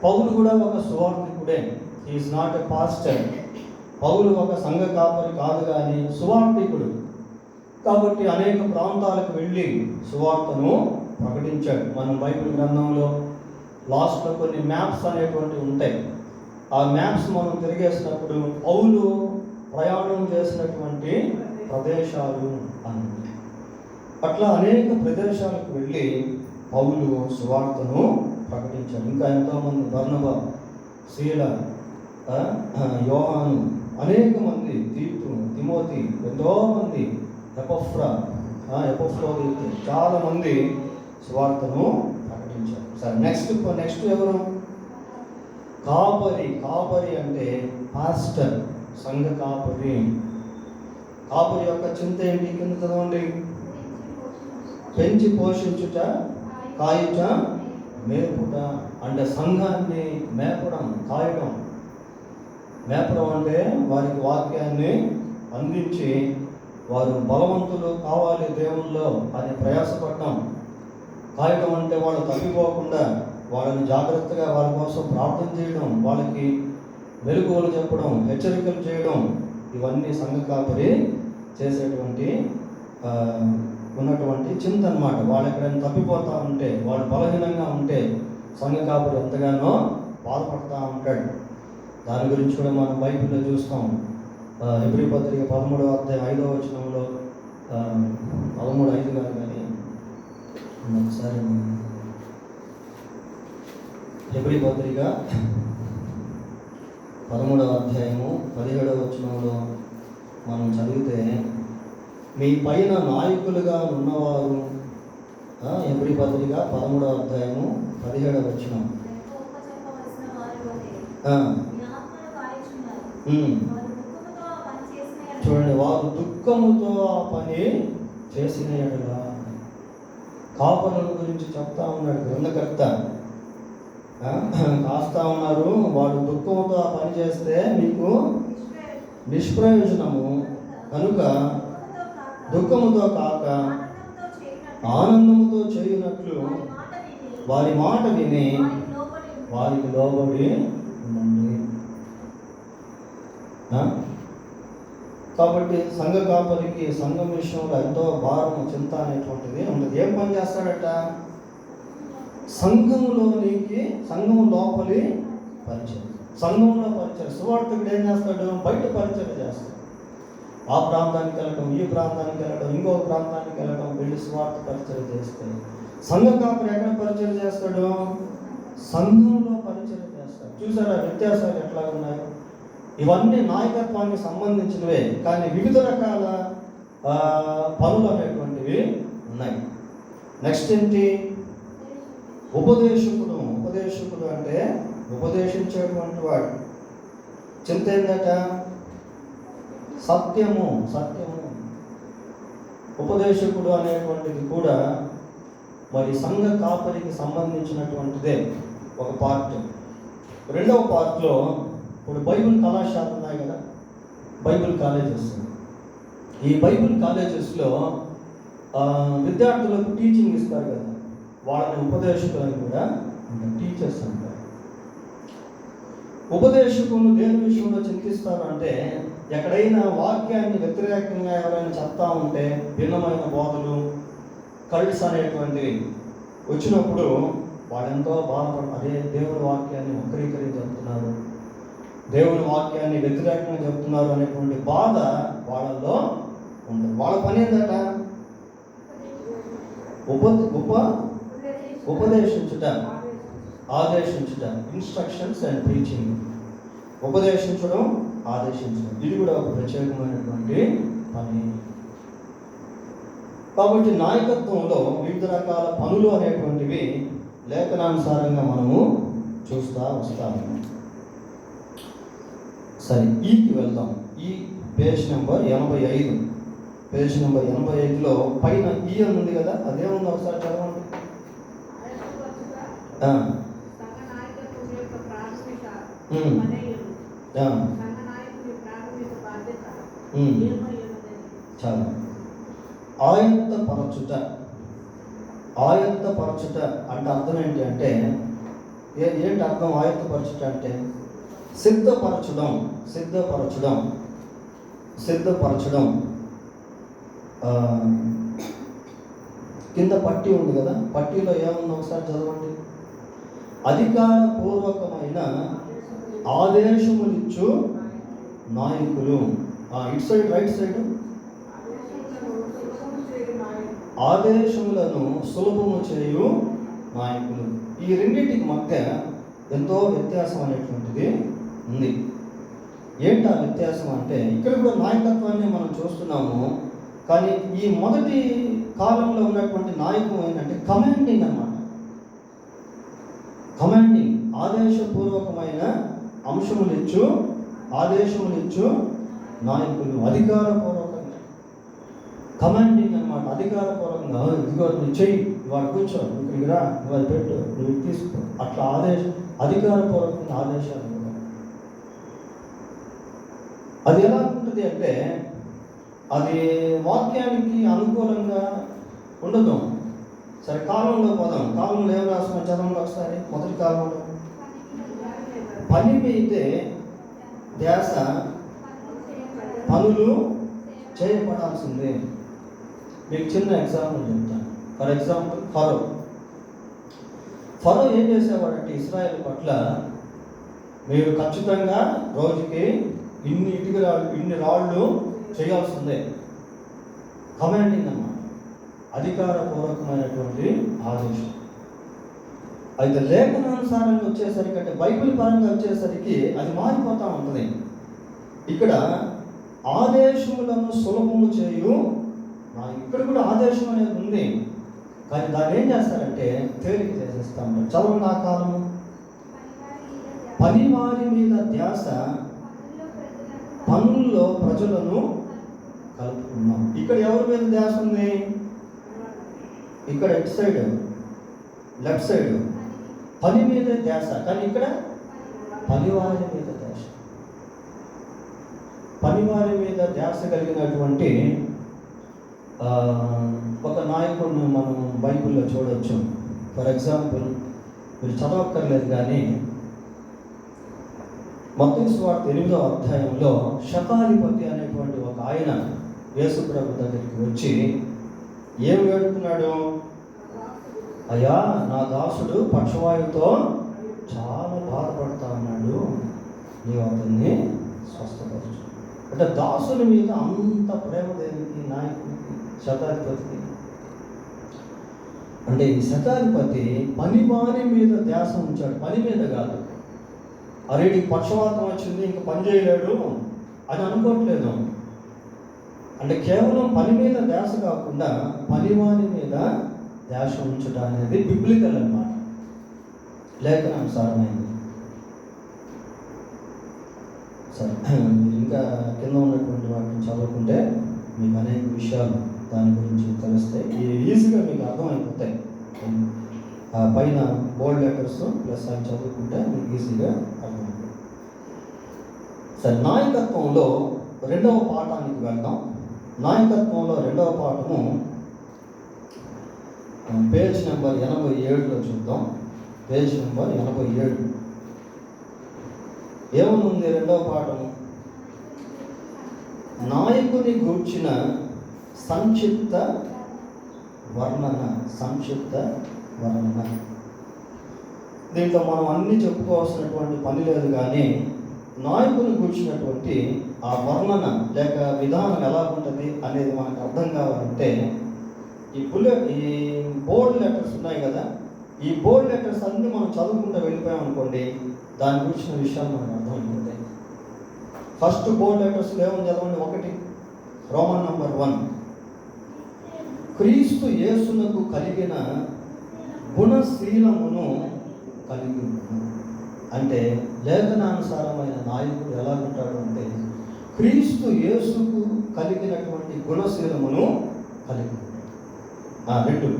పౌలు కూడా ఒక సువార్థికుడే. He is not a pastor. పౌలు ఒక సంఘ కాపరి కాదు, కానీ సువార్థికుడు. కాబట్టి అనేక ప్రాంతాలకు వెళ్ళి సువార్తను ప్రకటించాడు. మనం బైబిల్ గ్రంథంలో లాస్ట్లో కొన్ని మ్యాప్స్ అనేటువంటివి ఉంటాయి. ఆ మ్యాప్స్ మనం తిరిగేసినప్పుడు పౌలు ప్రయాణం చేసినటువంటి ప్రదేశాలు అని, అట్లా అనేక ప్రదేశాలకు వెళ్ళి పౌలు సువార్తను ప్రకటించాడు. ఇంకా ఎంతోమంది, బర్నబా, శీల, యోహాను, అనేక మంది, తీతు, తిమోతి, ఎంతో మంది, ఎపఫ్రా, చాలా మంది సువార్తను ప్రకటించారు. సరే, నెక్స్ట్ ఎవరు? కాపరి అంటే పాస్టర్, సంఘ కాపరి. కాపరి యొక్క చింత ఏంటి? కింద చదవండి. పెంచి పోషించుట, కాయుట, మేపుట. అంటే సంఘాన్ని మేపడం, కాయడం. మేపడం అంటే వారికి వాక్యాన్ని అందించి వారు బలవంతులు కావాలి దేవుల్లో అని ప్రయాసపడడం. కాయడం అంటే వాళ్ళు తప్పిపోకుండా వాళ్ళని జాగ్రత్తగా వారి కోసం ప్రార్థన చేయడం, వాళ్ళకి మెలకువలు చెప్పడం, హెచ్చరికలు చేయడం, ఇవన్నీ సంఘ కాపరి చేసేటువంటి ఉన్నటువంటి చింత అన్నమాట. వాళ్ళు ఎక్కడైనా తప్పిపోతూ ఉంటే, వాళ్ళు బలహీనంగా ఉంటే సంఘ కాపరి ఎంతగానో బాధపడుతూ ఉంటాడు. దాని గురించి కూడా మనం బైబిల్లో చూస్తాం. హెబ్రీ పత్రిక 13వ అధ్యాయం 5వ వచనంలో 13:5 కాదు కానీ ఒకసారి హెబ్రీ పత్రిక 13వ అధ్యాయము 17వ వచనంలో మనం చదివితే, మీ పైన నాయకులుగా ఉన్నవారు, హెబ్రీ పత్రిక 13వ అధ్యాయము 17వ వచనం. చూడండి, వారు దుఃఖముతో ఆ పని చేసిన ఎడల. కాపరుల గురించి చెప్తా ఉన్నాడు గ్రంథకర్త. కాస్తా ఉన్నారు, వాళ్ళు దుఃఖంతో ఆ పని చేస్తే మీకు నిష్ప్రయోజనము కనుక దుఃఖముతో కాక ఆనందముతో చేయునట్లు వారి మాట విని వారికి లోబడి ఉండండి. కాబట్టి సంఘ కాపరికి సంఘం విషయంలో ఎంతో భారం, చింత అనేటువంటిది ఉండదు. ఏం పని చేస్తాడట? సంఘం లోపలి పరిచయం, సంఘంలో పరిచయం. సువార్తకుడు ఏం చేస్తాడు? బయట పరిచయం చేస్తాడు. ఆ ప్రాంతానికి వెళ్ళడం, ఈ ప్రాంతానికి వెళ్ళడం, ఇంకొక ప్రాంతానికి వెళ్ళడం, వెళ్ళి సువార్త పరిచయం చేస్తాడు. సంఘ కాపరి ఎక్కడ పరిచయం చేస్తాడు? సంఘంలో పరిచయం చేస్తాడు. చూసారా వ్యత్యాసాలు ఎట్లా ఉన్నాయి? ఇవన్నీ నాయకత్వానికి సంబంధించినవే, కానీ వివిధ రకాల పనులు అనేటువంటివి ఉన్నాయి. నెక్స్ట్ ఏంటి? ఉపదేశకుడు అంటే ఉపదేశించేటువంటి వాడు. చింత ఏందట? సత్యము. ఉపదేశకుడు అనేటువంటిది కూడా మరి సంఘ కాపరికి సంబంధించినటువంటిదే ఒక పార్ట్. రెండవ పార్ట్లో ఇప్పుడు బైబిల్ కళాశాలలు ఉన్నాయి కదా, బైబిల్ కాలేజెస్. ఈ బైబిల్ కాలేజెస్లో విద్యార్థులకు టీచింగ్ ఇస్తారు కదా, వాళ్ళని ఉపదేశకులని కూడా టీచర్స్ అంటారు. ఉపదేశకులు దేని విషయంలో చింతిస్తారు అంటే, ఎక్కడైనా వాక్యాన్ని వ్యతిరేకంగా ఎవరైనా చెప్తా ఉంటే, భిన్నమైన బోధలు, కల్ట్స్ అనేటువంటివి వచ్చినప్పుడు వాళ్ళెంతో బాధపడతారు. అదే దేవుని వాక్యాన్ని వక్రీకరించి చెప్తున్నారు, దేవుని వాక్యాన్ని వ్యతిరేకంగా చెప్తున్నారు అనేటువంటి బాధ వాళ్ళల్లో ఉంటుంది. వాళ్ళ పని ఏంటట? ఉపదేశించుట, ఆదేశించుట, ఇన్స్ట్రక్షన్స్ అండ్ ప్రీచింగ్. ఉపదేశించడం, ఆదేశించడం, ఇది కూడా ఒక ప్రత్యేకమైనటువంటి పని. కాబట్టి నాయకత్వంలో వివిధ రకాల పనులు అనేటువంటివి లేఖనానుసారంగా మనము చూస్తూ వస్తాము. సరే, ఈకి వెళ్దాం. ఈ పేజ్ నెంబర్ 85. పేజ్ నెంబర్ 85లో పైన ఈ అని ఉంది కదా, అదేముంది ఒకసారి చదవండి. చాలా ఆయత్తపరచుట అంటే అర్థం ఏంటి అంటే, ఏంటి అర్థం? ఆయత్తపరచుట అంటే సిద్ధపరచడం. కింద పట్టీ ఉంది కదా, పట్టీలో ఏముంది ఒకసారి చదవండి. అధికారపూర్వకమైన ఆదేశములిచ్చు నాయకులు. ఇటు సైడ్, రైట్ సైడ్, ఆదేశములను సులభము చేయు నాయకులు. ఈ రెండింటికి మధ్య ఎంతో వ్యత్యాసం అనేటువంటిది ఉంది. ఏంటి ఆ వ్యత్యాసం అంటే, ఇక్కడ కూడా నాయకత్వాన్ని మనం చూస్తున్నాము. కానీ ఈ మొదటి కాలంలో ఉన్నటువంటి నాయకం ఏంటంటే కమాండింగ్ అన్నమాట. కమాండింగ్, ఆదేశపూర్వకమైన ఆదేశములిచ్చు నాయకులు, అధికారపూర్వకంగా కమాండింగ్ అన్నమాట. అధికారపూర్వకంగా ఇదిగో నువ్వు చెయ్యి, వాడు కూర్చో, ఇక్కడికి రా, నువ్వు అది పెట్టు, నువ్వు తీసుకో, అట్లా అధికారపూర్వకంగా ఆదేశాలు ఇవ్వడం. అది ఎలా ఉంటుంది అంటే, అది వాక్యానికి అనుకూలంగా ఉండదు. సరే, కాలంలో పోదాం. కాలంలో ఏం రాసిన చదవండి ఒకసారి. మొదటి కాలంలో పని మీదే ధ్యాస, పనులు చేయబడాల్సిందే. మీకు చిన్న ఎగ్జాంపుల్ చెప్తాను. ఫర్ ఎగ్జాంపుల్, ఫరో ఏం చేసేవాడంటే ఇశ్రాయేలు పట్ల, మీరు ఖచ్చితంగా రోజుకి ఇన్ని రాళ్ళు చేయాల్సిందే. కమాండింగ్ అన్నమాట, అధికారపూర్వకమైనటువంటి ఆదేశం. అయితే లేఖనానుసారంగా వచ్చేసరికి, అంటే బైబిల్ పరంగా వచ్చేసరికి అది మారిపోతూ ఉంటుంది. ఇక్కడ ఆదేశములను సులభము చేయు, ఇక్కడ కూడా ఆదేశం అనేది ఉంది, కానీ దాన్ని ఏం చేస్తారంటే తేలిక చేసేస్తా ఉంటారు. చదవండి ఆ కాలము. పనివారి మీద ధ్యాస, పనుల్లో ప్రజలను కలుపుకున్నాం. ఇక్కడ ఎవరి మీద ధ్యాస ఉంది? ఇక్కడ ఇటు సైడ్, లెఫ్ట్ సైడ్ పని మీద ధ్యాస, కానీ ఇక్కడ పనివారి మీద ధ్యాస. పనివారి మీద ధ్యాస కలిగినటువంటి ఒక నాయకుడిని మనం బైబిల్లో చూడవచ్చు. ఫర్ ఎగ్జాంపుల్, మీరు చదవక్కర్లేదు కానీ మత్తయి సువార్త 8వ అధ్యాయంలో శతాధిపతి అనేటువంటి ఒక ఆయన యేసుప్రభు దగ్గరికి వచ్చి ఏం వేడుకున్నాడు? అయ్యా, నా దాసుడు పక్షవాయువుతో చాలా బాధపడతా ఉన్నాడు, నీవు అతన్ని స్వస్థపరచు. అంటే దాసుని మీద అంత ప్రేమ దేనికి నాయకుడికి, శతాధిపతికి? అంటే ఈ శతాధిపతి పని మీద ధ్యాస ఉంచాడు, పని మీద కాదు. అరే, నీకు పక్షవాతం వచ్చింది, ఇంకా పని చేయలేడు అని అనుకోవట్లేదు. అంటే కేవలం పని మీద ధ్యాస కాకుండా పనివాని మీద ధ్యాస ఉంచడం అనేది బిబ్లికల్ అన్నమాట, లేఖనానుసారమైంది. సరే, మీరు ఇంకా కింద ఉన్నటువంటి వాటిని చదువుకుంటే మీకు అనేక విషయాలు దాని గురించి తెలిస్తే ఈజీగా మీకు అర్థమైపోతాయి. పైన బోల్డ్ లెటర్స్ ప్లస్ అవి చదువుకుంటే మీకు ఈజీగా అర్థమవుతుంది. సరే, నాయకత్వంలో 2వ పాఠానికి వెళ్దాం. నాయకత్వంలో 2వ పాఠము పేజ్ నెంబర్ 87లో చూద్దాం. పేజ్ నెంబర్ 87 ఏమనుంది? 2వ పాఠము నాయకుని గూర్చిన సంక్షిప్త వర్ణన. దీంట్లో మనం అన్నీ చెప్పుకోవాల్సినటువంటి పని లేదు, కానీ నాయకుని గూర్చినటువంటి ఆ వర్ణన లేక విధానం ఎలా ఉంటుంది అనేది మనకు అర్థం కావాలంటే ఈ బోల్డ్ లెటర్స్ ఉన్నాయి కదా, ఈ బోల్డ్ లెటర్స్ అన్నీ మనం చదువుకుంటూ వెళ్ళిపోయామనుకోండి, దాని గురించిన విషయాలు మనకు అర్థమైపోతాయి. ఫస్ట్ బోల్డ్ లెటర్స్ ఏమని చదవండి. 1 రోమన్ నంబర్ 1, క్రీస్తు యేసునకు కలిగిన గుణశీలమును కలిగి ఉన్నాను. అంటే లేఖనానుసారమైన నాయకుడు ఎలా ఉంటాడు అంటే క్రీస్తు యేసుకు కలిగినటువంటి గుణశీలమును కలిగి ఉంటాడు. 2,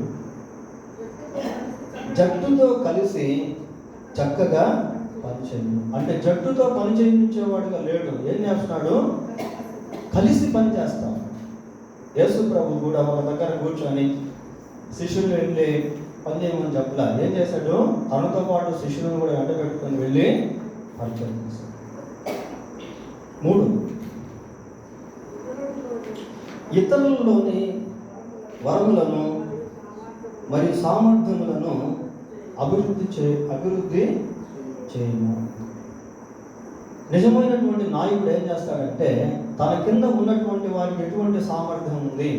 జట్టుతో కలిసి చక్కగా పనిచేయడు. అంటే జట్టుతో పని చేయించేవాడుగా లేడు. ఏం చేస్తున్నాడు? కలిసి పని చేస్తాం. యేసు ప్రభు కూడా ఒక దగ్గర కూర్చొని శిష్యులు వెళ్ళి పని చేయమని చెప్పలా. ఏం చేశాడు? తనతో పాటు శిష్యులను కూడా వెంట పెట్టుకొని వెళ్ళి పరిచయం చేశాడు. 3, ఇతరులలోని వరములను మరియు సామర్థ్యములను అభివృద్ధి చేయము. నిజమైనటువంటి నాయకుడు ఏం చేస్తాడంటే తన కింద ఉన్నటువంటి వారికి ఎటువంటి సామర్థ్యం ఉంది,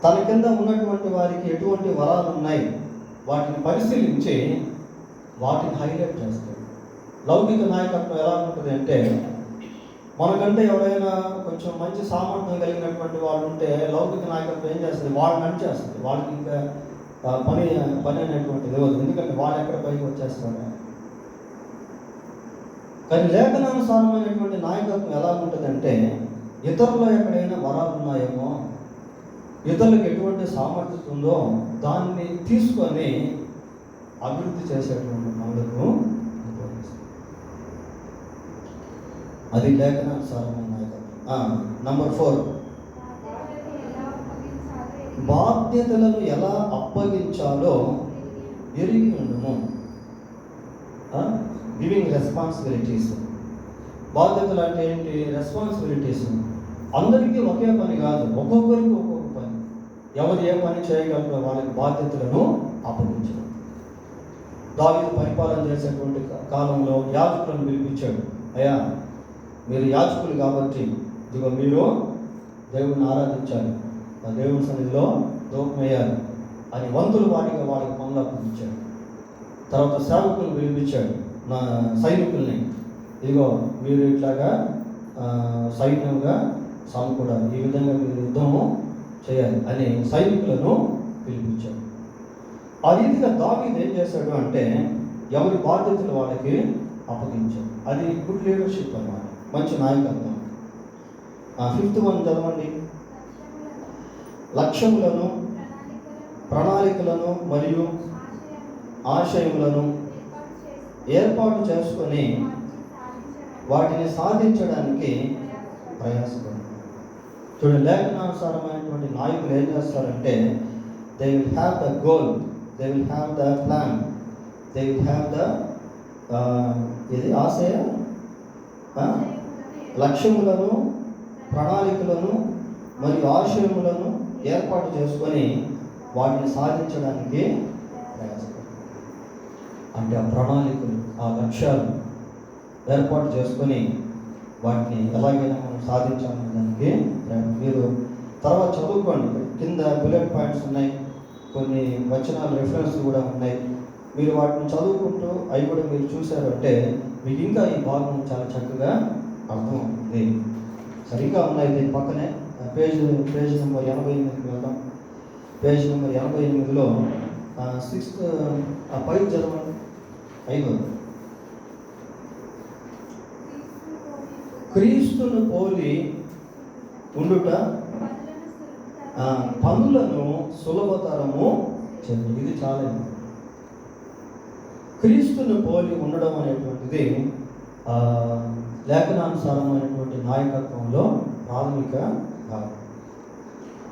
తన కింద ఉన్నటువంటి వారికి ఎటువంటి వరాలు ఉన్నాయి, వాటిని పరిశీలించి వాటిని హైలైట్ చేస్తాడు. లౌకిక నాయకత్వం ఎలా ఉంటుంది అంటే, మనకంటే ఎవరైనా కొంచెం మంచి సామర్థ్యం కలిగినటువంటి వాళ్ళు ఉంటే లౌకిక నాయకత్వం ఏం చేస్తుంది, వాళ్ళని నడిచేస్తుంది. వాళ్ళకి ఇంకా పని అనేటువంటిది ఇవ్వదు. ఎందుకంటే వాళ్ళు ఎక్కడ పైకి వచ్చేస్తారు. కానీ లేఖనానుసారమైనటువంటి నాయకత్వం ఎలా ఉంటుందంటే, ఇతరులు ఎక్కడైనా వరాలు ఉన్నాయేమో, ఇతరులకు ఎటువంటి సామర్థ్యం ఉందో దాన్ని తీసుకొని అభివృద్ధి చేసేటువంటి పనులకు ఉపయోగిస్తారు. అది లేఖనానుసారమైన నాయకత్వం. నంబర్ 4, బాధ్యతలను ఎలా అప్పగించాలో ఎరిగి ఉండము. Giving responsibilities. బాధ్యతలు అంటే ఏంటి? రెస్పాన్సిబిలిటీస్. అందరికీ ఒకే పని కాదు, ఒక్కొక్కరికి ఒక్కొక్క పని. ఎవరు ఏ పని చేయగలరో వాళ్ళకి బాధ్యతలను అప్పగించడం. దావీదు పరిపాలన చేసేటువంటి కాలంలో యాజకులను పిలిపించాడు. అయ్యా, మీరు యాజకులు కాబట్టి ఇదిగో మీరు దేవుడిని ఆరాధించాలి, ఆ దేవుని సన్నిధిలో ధూపం వేయాలి అని వంతులు వాటిగా వాళ్ళకి పనులు అప్పగించాడు. తర్వాత సేవకులను పిలిపించాడు, నా సైనికుల్ని, ఇదిగో మీరు ఇట్లాగా సైన్యంగా సమకూడాలి, ఈ విధంగా మీరు యుద్ధము చేయాలి అని సైనికులను పిలిపించాడు. ఆ రీతిగా దావీదు ఏం చేశాడు అంటే, ఎవరి బాధ్యతలు వాళ్ళకి అప్పగించాడు. అది గుడ్ లీడర్షిప్ అన్నమాట, మంచి నాయకత్వం. 5th one చదవండి. లక్ష్యములను, ప్రణాళికలను మరియు ఆశయములను ఏర్పాటు చేసుకొని వాటిని సాధించడానికి ప్రయాసపడు. చూడండి, లేఖనానుసారమైనటువంటి నాయకులు ఏం చేస్తారంటే, they will have the goal, they will have the plan, they will have the ఆశయ, లక్ష్యములను, ప్రణాళికలను మరియు ఆశయములను ఏర్పాటు చేసుకొని వాటిని సాధించడానికి ప్రయాసపడు. అంటే ఆ ప్రణాళికలు, ఆ లక్ష్యాలు ఏర్పాటు చేసుకొని వాటిని ఎలాగైనా మనం సాధించాలనే దానికి మీరు తర్వాత చదువుకోండి. కింద బుల్లెట్ పాయింట్స్ ఉన్నాయి, కొన్ని వచనాలు రెఫరెన్స్ కూడా ఉన్నాయి. మీరు వాటిని చదువుకుంటూ అవి కూడా మీరు చూశారంటే మీకు ఇంకా ఈ భాగం చాలా చక్కగా అర్థమవుతుంది. సరిగ్గా ఉన్నాయి. దీని పక్కనే పేజ్ నెంబర్ 88కి వెళ్దాం. పేజ్ నెంబర్ 88లో 6th పై చదవండి. 5. క్రీస్తును పోలి ఉండుట పనులను సులభతరము చెంది. ఇది చాలా క్రీస్తును పోలి ఉండడం అనేటువంటిది లేఖనానుసారమైనటువంటి నాయకత్వంలో ప్రాథమిక భాగం.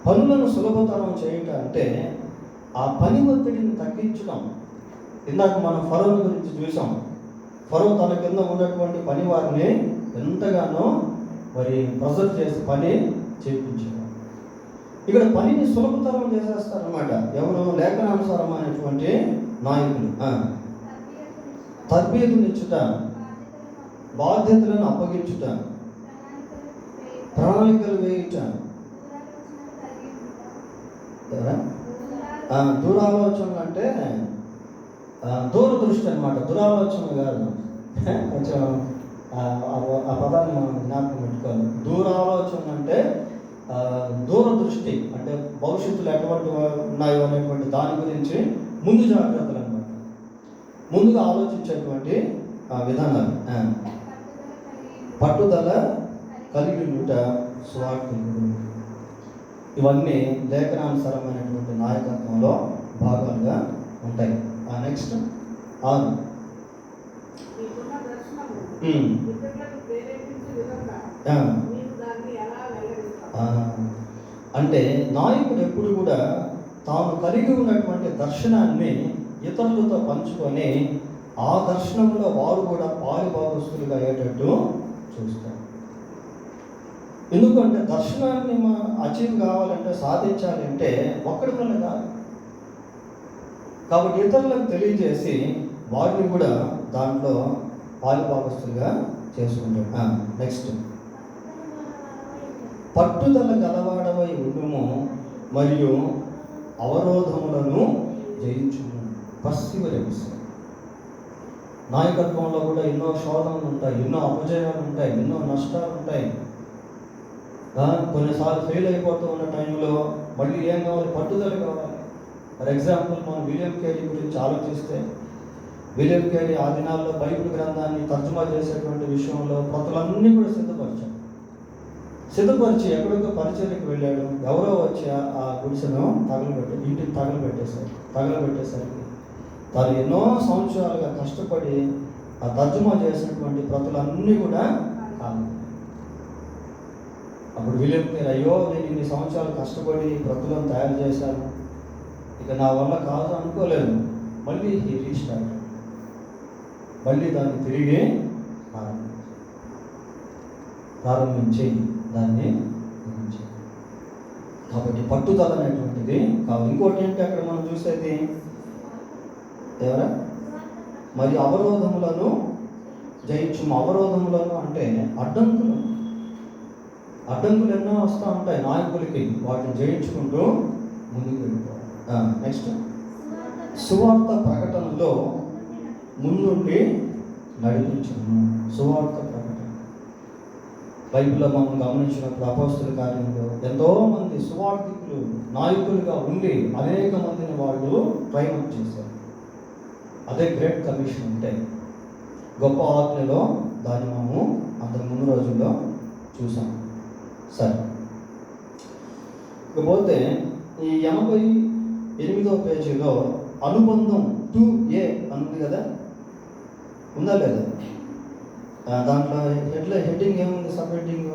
పనులను సులభతరం చేయటం అంటే ఆ పని ఒత్తిడిని తగ్గించడం. ఇందాక మనం ఫరోను గురించి చూసాం. ఫరో తన కింద ఉన్నటువంటి పని వారిని ఎంతగానో ప్రెజర్ చేసి పని చేయించాడు. ఇక్కడ పనిని సులభతరం చేసేస్తారనమాట. ఎవరు? లేఖనానుసారమైనటువంటి నాయకులు. తర్బీదునిచ్చుట, బాధ్యతలను అప్పగించుట, ప్రణాళికలు వేయుట, దూరాలోచనలు అంటే దూరదృష్టి అనమాట. దురాలోచన కాదు, కొంచెం ఆ పదాన్ని మనం జ్ఞాపకం పెట్టుకోవాలి. దూరాలోచన అంటే దూరదృష్టి, అంటే భవిష్యత్తులో ఎటువంటి ఉన్నాయో అనేటువంటి దాని గురించి ముందు జాగ్రత్తలు అనమాట, ముందుగా ఆలోచించేటువంటి విధానాలు. పట్టుదల కలిగి ఉండుట, స్వార్థుడు. ఇవన్నీ లేఖనానుసారమైనటువంటి నాయకత్వంలో భాగాలుగా ఉంటాయి. నెక్స్ట్ 6. అంటే నాయకుడు ఎప్పుడు కూడా తాను కలిగి ఉన్నటువంటి దర్శనాన్ని ఇతరులతో పంచుకొని ఆ దర్శనంలో వారు కూడా పాలుభాగస్తులుగా అయ్యేటట్టు చూస్తారు. ఎందుకంటే దర్శనాన్ని అచీవ్ కావాలంటే, సాధించాలి అంటే ఒక్కడి వల్ల కాదు. కాబట్టి ఇతరులకు తెలియజేసి వారిని కూడా దాంట్లో పాలుభాగస్తులుగా చేసుకుంటాడు. నెక్స్ట్, పట్టుదల గలవాడవై ఉండుము మరియు అవరోధములను జయించుము. పర్సివరెన్స్. నాయకత్వంలో కూడా ఎన్నో శోధనలు ఉంటాయి, ఎన్నో అపజయాలు ఉంటాయి, ఎన్నో నష్టాలు ఉంటాయి. కొన్నిసార్లు ఫెయిల్ అయిపోతూ ఉన్న టైంలో మళ్ళీ ఏం కావాలి? పట్టుదల కావాలి. ఫర్ ఎగ్జాంపుల్ మనం విలియం కేరీ గురించి ఆలోచిస్తే, విలియం కేరీ ఆ దినాల్లో బైబిల్ గ్రంథాన్ని తర్జుమా చేసేటువంటి విషయంలో కొత్తలన్నీ కూడా సిద్ధపరిచి ఎక్కడికో పరిచర్యకు వెళ్ళాడు. ఎవరో వచ్చి ఆ గుడిసెను ఇంటిని తగలబెట్టేసరికి తాను ఎన్నో సంవత్సరాలుగా కష్టపడి ఆ తర్జుమా చేసినటువంటి ప్రతులన్నీ కూడా కాదు. అప్పుడు విలియం కేరీ, అయ్యో నేను ఇన్ని సంవత్సరాలు కష్టపడి ప్రతులను తయారు చేశాను, ఇక నా వల్ల కాదు అనుకోలేదు. మళ్ళీ రీస్టార్ట్, మళ్ళీ దాన్ని తిరిగి ప్రారంభించి దాన్ని కాబట్టి పట్టుదల అనేటువంటిది కావాలి. ఇంకోటి ఏంటి అక్కడ మనం చూసేది? ఎవరా? మరి అవరోధములను జయించు. అవరోధములను అంటే అడ్డంకులు ఎన్నో వస్తూ ఉంటాయి నాయకులకి, వాటిని జయించుకుంటూ ముందుకు వెళ్ళిపోవాలి. నెక్స్ట్, సువార్త ప్రకటనలో ముందుండి నడిపించను. సువార్త ప్రకటన బైబిల్లో మనం గమనించినప్పుడు అపోస్తల కార్యంలో ఎంతోమంది సువార్థికులు నాయకులుగా ఉండి అనేక మందిని వాళ్ళు ట్రైన్ చేశారు. అదే గ్రేట్ కమిషన్ అంటే గొప్ప ఆజ్ఞలో దాన్ని మనము అంతకు ముందు రోజుల్లో చూసాం. సరే, ఇకపోతే ఈ 88వ పేజీలో అనుబంధం 2A అనుంది కదా, ఉందా లేదా? దాంట్లో హెడ్డింగ్ ఏముంది? సబ్ హెడ్డింగ్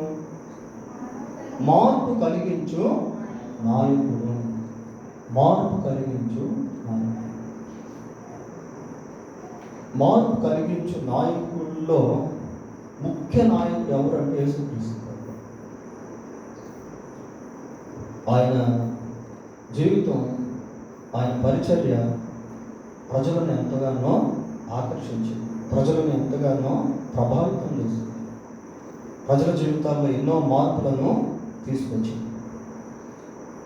మార్పు కలిగించు నాయకుడు. మార్పు కలిగించు నాయకుల్లో ముఖ్య నాయకుడు ఎవరంటే యేసుక్రీస్తు. ఆయన జీవితం, ఆయన పరిచర్య ప్రజలను ఎంతగానో ఆకర్షించింది, ప్రజలను ఎంతగానో ప్రభావితం చేసింది, ప్రజల జీవితాల్లో ఎన్నో మార్పులను తీసుకొచ్చింది.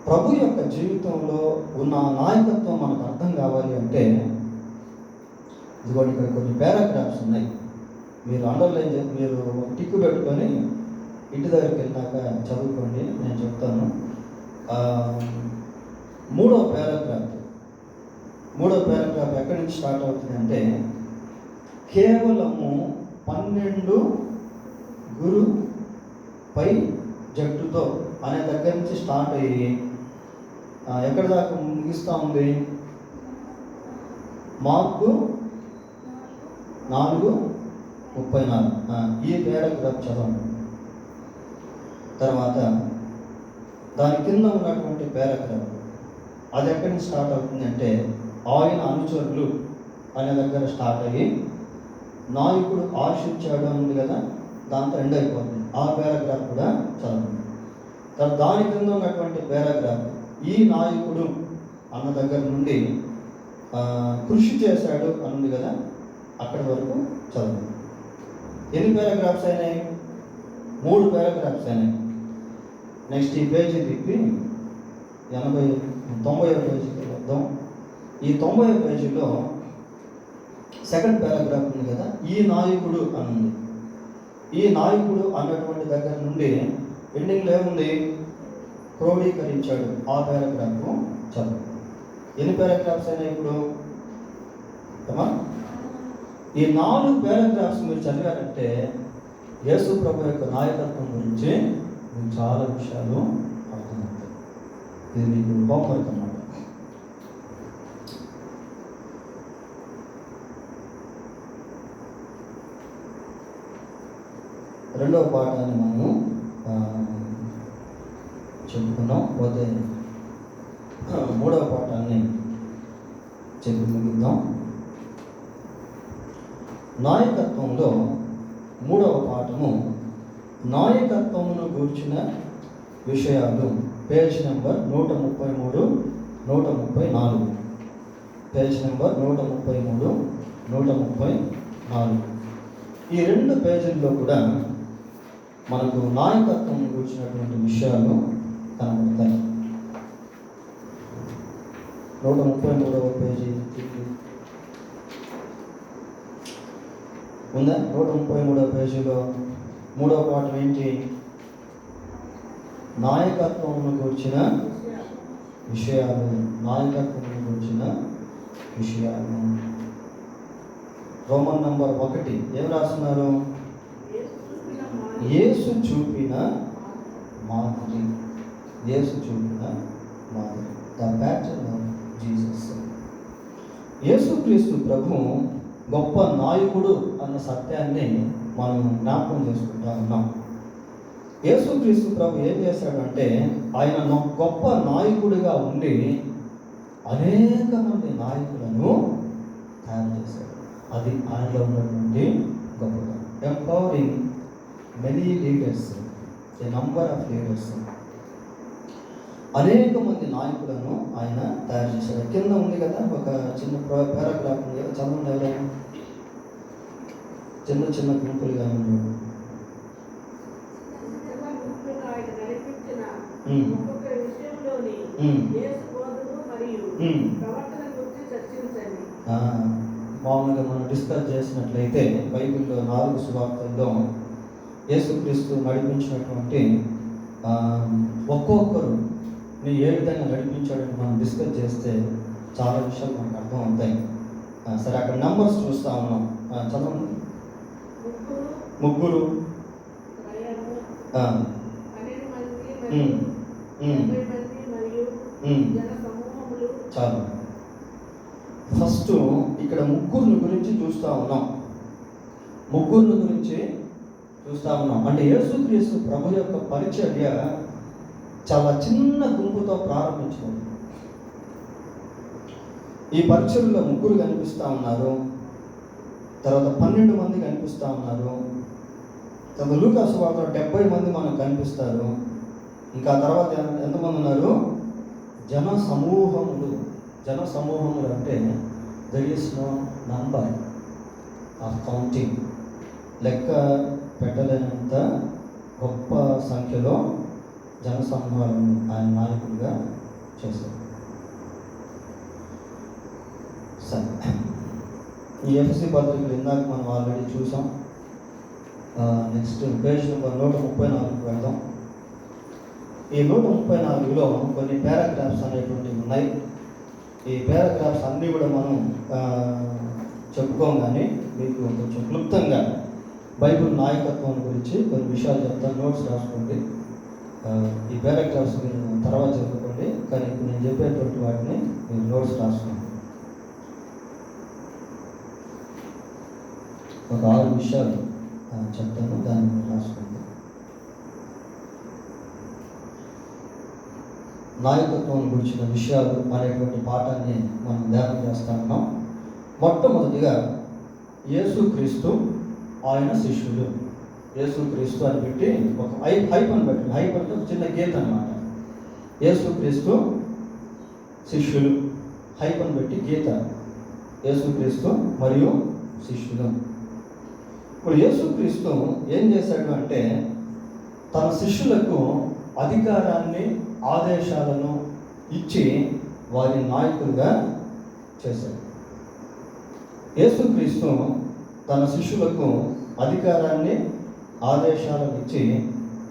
ప్రభు యొక్క జీవితంలో ఉన్న నాయకత్వం మనకు అర్థం కావాలి అంటే ఇదిగోండి ఇక్కడ కొన్ని పారాగ్రాఫ్స్ ఉన్నాయి. మీరు అండర్లైన్ చేసి మీరు టిక్కు పెట్టుకొని ఇంటి దగ్గరికి వెళ్ళినాక చదువుకోండి, నేను చెప్తాను. మూడో పారాగ్రాఫ్ ఎక్కడి నుంచి స్టార్ట్ అవుతుంది అంటే, కేవలము 12 గురు పై జట్టుతో అనే దగ్గర నుంచి స్టార్ట్ అయ్యి ఎక్కడి దాకా ముగిస్తూ ఉంది? మార్కు 4:34. ఈ పారాగ్రాఫ్ చదవండి. తర్వాత దాని కింద ఉన్నటువంటి పారాగ్రాఫ్ అది ఎక్కడి నుంచి స్టార్ట్ అవుతుంది అంటే, ఆయన అనుచరులు అనే దగ్గర స్టార్ట్ అయ్యి నాయకుడు ఆశించాడు అని ఉంది కదా, దాంతో ఎండ్ అయిపోతుంది. ఆ పారాగ్రాఫ్ కూడా చదవండి. తర్వాత దాని కింద ఉన్నటువంటి పారాగ్రాఫ్ ఈ నాయకుడు అన్న దగ్గర నుండి కృషి చేశాడు అని ఉంది కదా, అక్కడి వరకు చదవండి. ఎన్ని పారాగ్రాఫ్స్ అయినాయి? 3 పారాగ్రాఫ్స్ అయినాయి. నెక్స్ట్ ఈ పేజీ తిప్పి 90వ పేజీకి వద్దాం. ఈ 90వ పేజీలో సెకండ్ పారాగ్రాఫ్ ఉంది కదా, ఈ నాయకుడు అని ఉంది. ఈ నాయకుడు అన్నటువంటి దగ్గర నుండి ఎండింగ్లో ఏముంది? క్రోడీకరించాడు. ఆ పారాగ్రాఫ్ చదువు. ఎన్ని పారాగ్రాఫ్స్ అయినా ఇప్పుడు? ఈ 4 పారాగ్రాఫ్స్ మీరు చదివారంటే యేసు ప్రభు యొక్క నాయకత్వం గురించి మీకు చాలా విషయాలు అర్థమవుతాయి. ఇది మీకు హోంవర్క్ అన్నమాట. రెండవ పాఠాన్ని మనము చెప్పుకున్నాం. పోతే 3వ పాఠాన్ని చెప్పి ముగిద్దాం. నాయకత్వంలో 3వ పాఠము నాయకత్వమును గూర్చిన విషయాలు. Page number 133, 134. Page number 133, 134. ఈ 2 పేజీల్లో కూడా మనకు నాయకత్వం గురించినటువంటి విషయాలు కనబడతాయి. 133వ పేజీ ఉందా? 133 పేజీలో 3వ పాఠం ఏంటి? నాయకత్వమును గురించిన విషయాలు. నాయకత్వమును గురించిన విషయాలు. రోమన్ నంబర్ 1 ఏం రాస్తున్నారు? యేసు చూపిన మాదిరి. యేసు చూపిన మాదిరి. The pattern of Jesus. యేసుక్రీస్తు ప్రభు గొప్ప నాయకుడు అన్న సత్యాన్ని మనం జ్ఞాపకం చేసుకుంటా ఉన్నాం. యేసుక్రీస్తు ప్రభు ఏం చేశాడంటే, ఆయన గొప్ప నాయకుడిగా ఉండి అనేక మంది నాయకులను తయారు చేశాడు. అది ఆయనలో ఉన్నటువంటి గొప్పతనం. Empowering many leaders, A number of leaders. అనేక మంది నాయకులను ఆయన తయారు చేశాడు. కింద ఉంది కదా ఒక చిన్న పారాగ్రాఫ్ ఉంది కదా, చదవండి ఎవరైనా. చిన్న చిన్న గుంపులుగా ఉంది. మామూలుగా మనం డిస్కస్ చేసినట్లయితే బైబిల్లో 4 సువార్తల్లో యేసుక్రీస్తు నడిపించినటువంటి ఒక్కొక్కరు ఏ విధంగా నడిపించాడని మనం డిస్కస్ చేస్తే చాలా విషయాలు మనకు అర్థం అవుతాయి. సరే, అక్కడ నంబర్స్ చూస్తా ఉన్నాం. చదవండి. 3 చాలు. ఫస్ట్ ఇక్కడ 3 గురించి చూస్తూ ఉన్నాం. 3 గురించి చూస్తూ ఉన్నాం. అంటే యేసుక్రీస్తు ప్రభు యొక్క పరిచర్య చాలా చిన్న గుంపుతో ప్రారంభించుకుంది. ఈ పరిచర్యలో 3 కనిపిస్తూ ఉన్నారు. తర్వాత 12 మంది కనిపిస్తూ ఉన్నారు. తర్వాత లూకా సువార్తలో 70 మంది మనకు కనిపిస్తారు. ఇంకా తర్వాత ఎంతమంది ఉన్నారు? జన సమూహములు. జన సమూహములు అంటే there is no number of counting. లెక్క పెట్టలేనంత గొప్ప సంఖ్యలో జన సమూహాలను ఆయన నాయకుడిగా చేశారు. సరే, ఈ ఎఫ్ఎస్సి పత్రికలు ఇందాక మనం ఆల్రెడీ చూసాం. నెక్స్ట్ పేజ్ నెంబర్ 134 వెళ్దాం. ఈ 134లో కొన్ని పారాగ్రాఫ్స్ అనేటువంటివి ఉన్నాయి. ఈ పారాగ్రాఫ్స్ అన్నీ కూడా మనం చెప్పుకోగానే మీకు కొంచెం క్లుప్తంగా బైబిల్ నాయకత్వం గురించి కొన్ని విషయాలు చెప్తాను. నోట్స్ రాసుకోండి. ఈ పారాగ్రాఫ్స్ మీరు తర్వాత చదువుకోండి, కానీ ఇప్పుడు నేను చెప్పేటువంటి వాటిని మీరు నోట్స్ రాసుకోండి. ఒక 6 విషయాలు చెప్తాను, దాన్ని రాసుకోండి. నాయకత్వం గురించిన విషయాలు అనేటువంటి పాఠాన్ని మనం ధ్యానం చేస్తా ఉన్నాం. మొట్టమొదటిగా యేసుక్రీస్తు, ఆయన శిష్యులు. యేసుక్రీస్తు అని పెట్టి ఒక హైప్ అని పెట్టండి. హైప్ అంటే ఒక చిన్న గీత అన్నమాట. యేసుక్రీస్తు శిష్యులు, హైప్ అని పెట్టి గీత. యేసుక్రీస్తు మరియు శిష్యులు. ఇప్పుడు యేసుక్రీస్తు ఏం చేశాడు అంటే, తన శిష్యులకు అధికారాన్ని, ఆదేశాలను ఇచ్చి వారి నాయకులుగా చేశాడు. యేసుక్రీస్తు తన శిష్యులకు అధికారాన్ని, ఆదేశాలను ఇచ్చి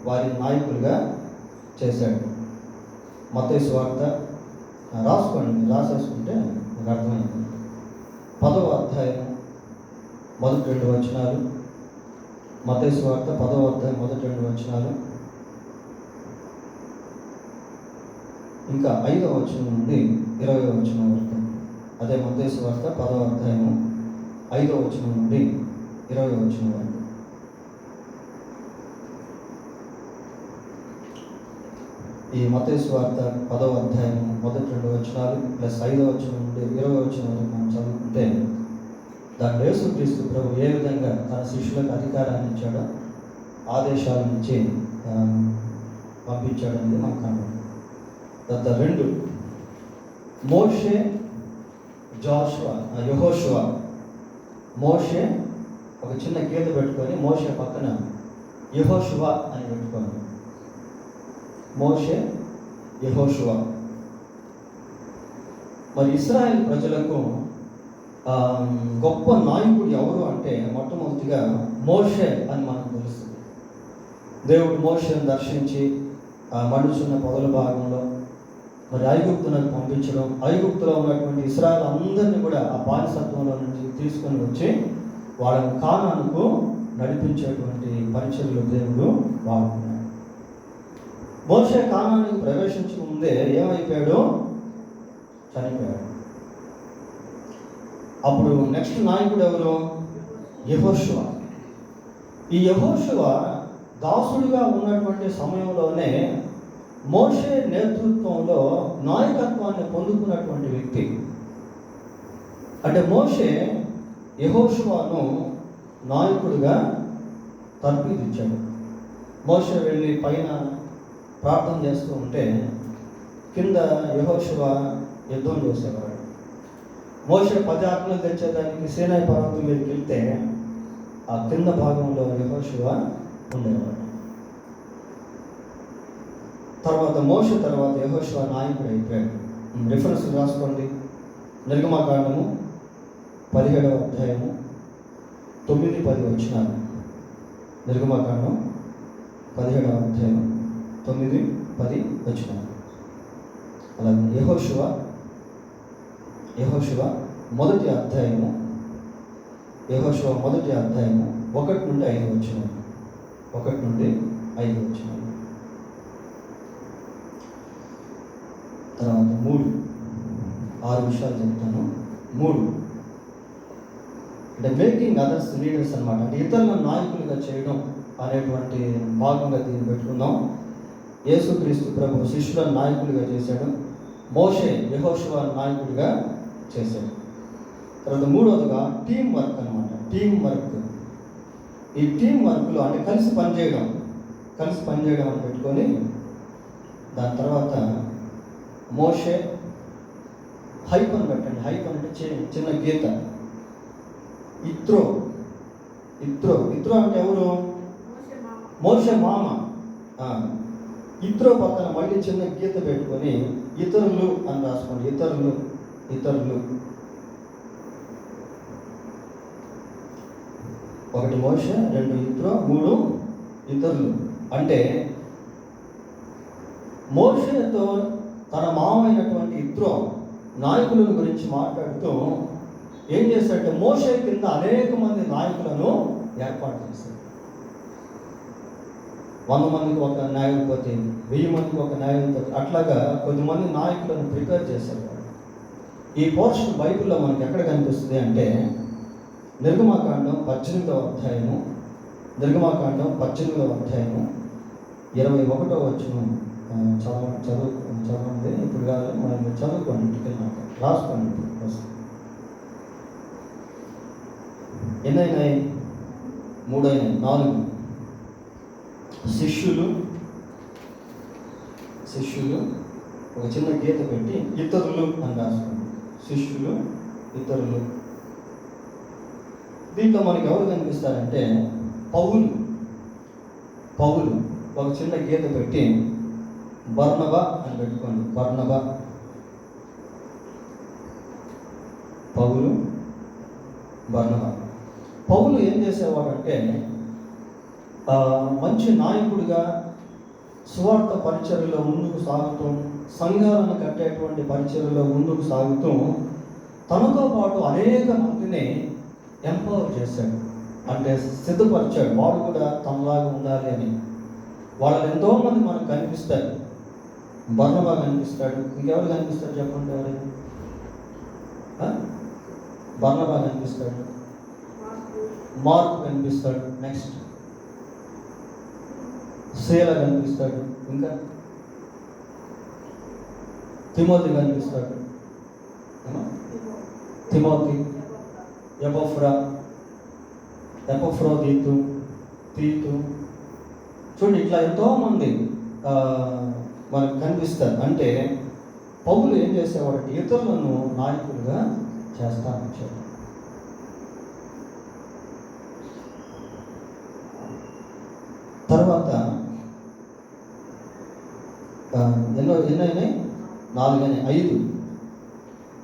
వారి నాయకులుగా చేశాడు. మత్తయి సువార్త రాసుకోండి, రాసేసుకుంటే మీకు అర్థమైంది. 10వ అధ్యాయం మొదటి 2 వచనాలు. మత్తయి సువార్త 10వ అధ్యాయం మొదటి 2 వచనాలు. ఇంకా 5వ వచనం నుండి 20వ వచనం వరకు. అదే మత్తయి సువార్త 10వ అధ్యాయము 5వ వచనం నుండి 20వ వచనం వరకు. ఈ మత్తయి సువార్త 10వ అధ్యాయం మొదటి 2 వచనాలు ప్లస్ 5వ వచనం నుండి 20వ వచనం వరకు మనం చదువుకుంటే, దాంట్లో యేసుక్రీస్తు ప్రభు ఏ విధంగా తన శిష్యులకు అధికారాన్ని ఇచ్చాడో, ఆదేశాలను ఇచ్చి పంపించాడనేది మనకు కనబడుతుంది. 2 మోషే, యెహోషువ. మోషే ఒక చిన్న గీత పెట్టుకొని, మోషే పక్కన యెహోషువ అని పెట్టుకోండి. మోషే, యెహోషువ. మరి ఇశ్రాయేల్ ప్రజలకు గొప్ప నాయకుడు ఎవరు అంటే మొట్టమొదటిగా మోషే అని మనకు తెలుస్తుంది. దేవుడు మోషేను దర్శించి మండుచున్న పొదల భాగంలో మరి ఐగుప్తునకు పంపించడం, ఐగుప్తులో ఉన్నటువంటి ఇశ్రాయేలు అందరినీ కూడా ఆ బానిసత్వంలో నుంచి తీసుకొని వచ్చి వాళ్ళని కానానుకు నడిపించేటువంటి పరిచర్యలు దేవుడు వాడుకున్నాడు. మోషే కానానికి ప్రవేశించక ముందే ఏమైపోయాడు? చనిపోయాడు. అప్పుడు నెక్స్ట్ నాయకుడు ఎవరు? యెహోషువ. ఈ యెహోషువ దాసుడిగా ఉన్నటువంటి సమయంలోనే మోషే నేతృత్వంలో నాయకత్వాన్ని పొందుకున్నటువంటి వ్యక్తి. అంటే మోషే యెహోషువను నాయకుడిగా తర్ఫీదిచ్చాడు. మోషే వెళ్ళి పైన ప్రార్థన చేస్తూ ఉంటే కింద యెహోషువ యుద్ధం చేసేవాడు. మోషే 10 ఆజ్ఞలు తెచ్చేదానికి సీనాయి పర్వతం మీదకి వెళ్తే ఆ కింద భాగంలో యెహోషువ ఉండేవాడు. తర్వాత మోషే తర్వాత యెహోషువ నాయకుడు అయిపోయాడు. రిఫరెన్స్ రాసుకోండి. నిర్గమకాండము 17వ అధ్యాయము 9-10 వచనాలు. నిర్గమకాండం 17వ అధ్యాయం 9-10 వచనాలు. అలాగే యెహోషువ మొదటి అధ్యాయము 1-5 వచనాలు. 1-5 వచనాలు. తర్వాత 6 విషయాలు చెప్తాను. 3 అంటే మేకింగ్ అదర్స్ లీడర్స్ అనమాట. అంటే ఇతరులను నాయకులుగా చేయడం అనేటువంటి భాగంగా దీన్ని పెట్టుకుందాం. యేసుక్రీస్తు ప్రభు శిష్యులను నాయకులుగా చేశాడు. మోషే యెహోషువ నాయకుడిగా చేశాడు. తర్వాత 3వదిగా టీం వర్క్ అనమాట. Team work. ఈ టీం వర్క్లో అంటే కలిసి పనిచేయడం అని పెట్టుకొని దాని తర్వాత మోషే హైపన్ పెట్టండి. హైపన్ అంటే చిన్న గీత. ఇత్రో అంటే ఎవరు? మోషే మామ. ఇత్రో పక్కన మళ్ళీ చిన్న గీత పెట్టుకొని ఇతరులు అని రాసుకోండి. ఇతరులు 1 మోషే, 2 ఇత్రో, 3 ఇతరులు. అంటే మోషేతో తన మామైనటువంటి ఇత్రో నాయకుల గురించి మాట్లాడుతూ ఏం చేశాడంటే మోషే కింద అనేక మంది నాయకులను ఏర్పాటు చేశాడు. 100 మందికి ఒక న్యాయాధిపతి, 1000 మందికి ఒక న్యాయాధిపతి, అట్లాగా కొద్దిమంది నాయకులను ప్రిపేర్ చేశారు. ఈ పోర్షన్ బైబిల్లో మనకి ఎక్కడ కనిపిస్తుంది అంటే నిర్గమకాండం 18వ అధ్యాయము 21వ వచనం. చదవండి. ఇప్పుడు కాదు, మనం చదువుకోండి. ఇంటికెళ్ళినాక రాసుకోండి. ఎన్నైనాయి? 3 అయినాయి. 4 శిష్యులు ఒక చిన్న గీత పెట్టి ఇతరులు అని రాసుకోండి. శిష్యులు, ఇతరులు. దీంట్లో మనకి ఎవరు కనిపిస్తారంటే పౌలు ఒక చిన్న గీత పెట్టి బర్నబా అని పెట్టుకోండి. బర్నబా. పౌలు ఏం చేసేవాడంటే మంచి నాయకుడిగా సువార్త పరిచర్యలో ముందుకు సాగుతూ, సంఘాలను కట్టేటువంటి పరిచర్యలో ముందుకు సాగుతూ తనతో పాటు అనేక మందిని ఎంపవర్ చేశాడు. అంటే సిద్ధపరిచాడు. వాడు కూడా తనలాగా ఉండాలి అని. వాళ్ళని ఎంతోమంది మనకు కనిపిస్తారు. బర్నబా కనిపిస్తాడు. ఇంకెవరు కనిపిస్తారు చెప్పండి? ఎవరైనా? బర్నబా కనిపిస్తాడు. మార్క్ కనిపిస్తాడు. నెక్స్ట్ సేల కనిపిస్తాడు. ఇంకా తిమోతి కనిపిస్తాడు. తిమోతి, ఎపఫ్రోదీతు, తీతు. చూడండి, ఇట్లా ఎంతోమంది మనకు కనిపిస్తారు. అంటే పౌలు ఏం చేసేవాడంటే ఇతరులను నాయకులుగా చేస్తా వచ్చాడు. తర్వాత ఎన్నైనాయి? 4 అయినాయి. 5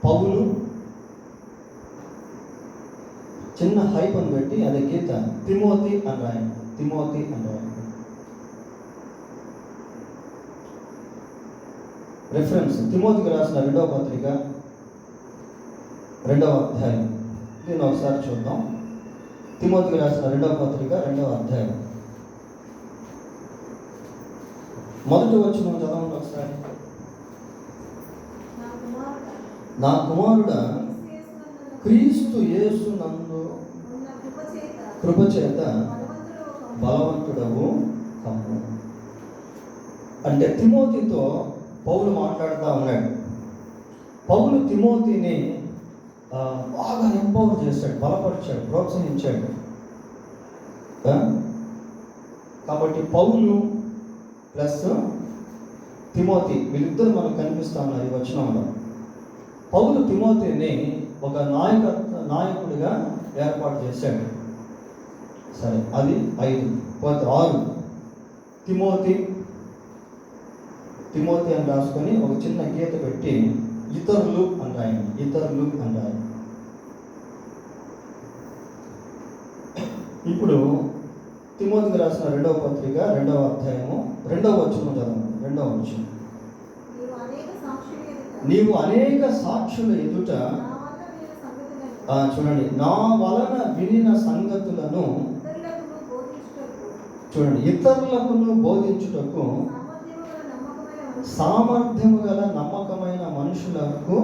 పౌలు, చిన్న హైపన్ పెట్టి అదే గీత తిమోతి అని రాయండి. తిమోతి అని రాయండి. రెఫరెన్స్ తిమోతికి రాసిన 2వ పత్రిక 2వ అధ్యాయం. దీన్ని ఒకసారి చూద్దాం. తిమోతికి రాసిన 2వ పత్రిక 2వ అధ్యాయం. మొదటి వచనం చదవండి ఒకసారి. నా కుమారుడా క్రీస్తు యేసు నందు కృపచేత బలవంతుడవు కమ్ము. అంటే తిమోతితో పౌలు మాట్లాడుతూ ఉన్నాడు. పౌలు తిమోతిని బాగా ఎంపవర్ చేశాడు, బలపరిచాడు, ప్రోత్సహించాడు. కాబట్టి పౌలు ప్లస్ తిమోతి వీళ్ళిద్దరు మనకు కనిపిస్తూ ఉన్నారు ఈ వచనంలో. పౌలు తిమోతిని ఒక నాయకుడిగా ఏర్పాటు చేశాడు. సరే, అది 5. 6 తిమోతి అని రాసుకొని ఒక చిన్న గీత పెట్టి ఇతరులు అని రాయండి. ఇతరులు అని రాయండి. ఇప్పుడు తిమోతికి రాసిన 2వ పత్రిక 2వ అధ్యాయము 2వ వచనం చదవండి. 2వ వచనం. నీవు అనేక సాక్షుల ఎదుట చూడండి, నా వలన వినిన సంగతులను చూడండి, ఇతరులకు బోధించుటకు సామర్థ్యము గల నమ్మకమైన మనుషులకు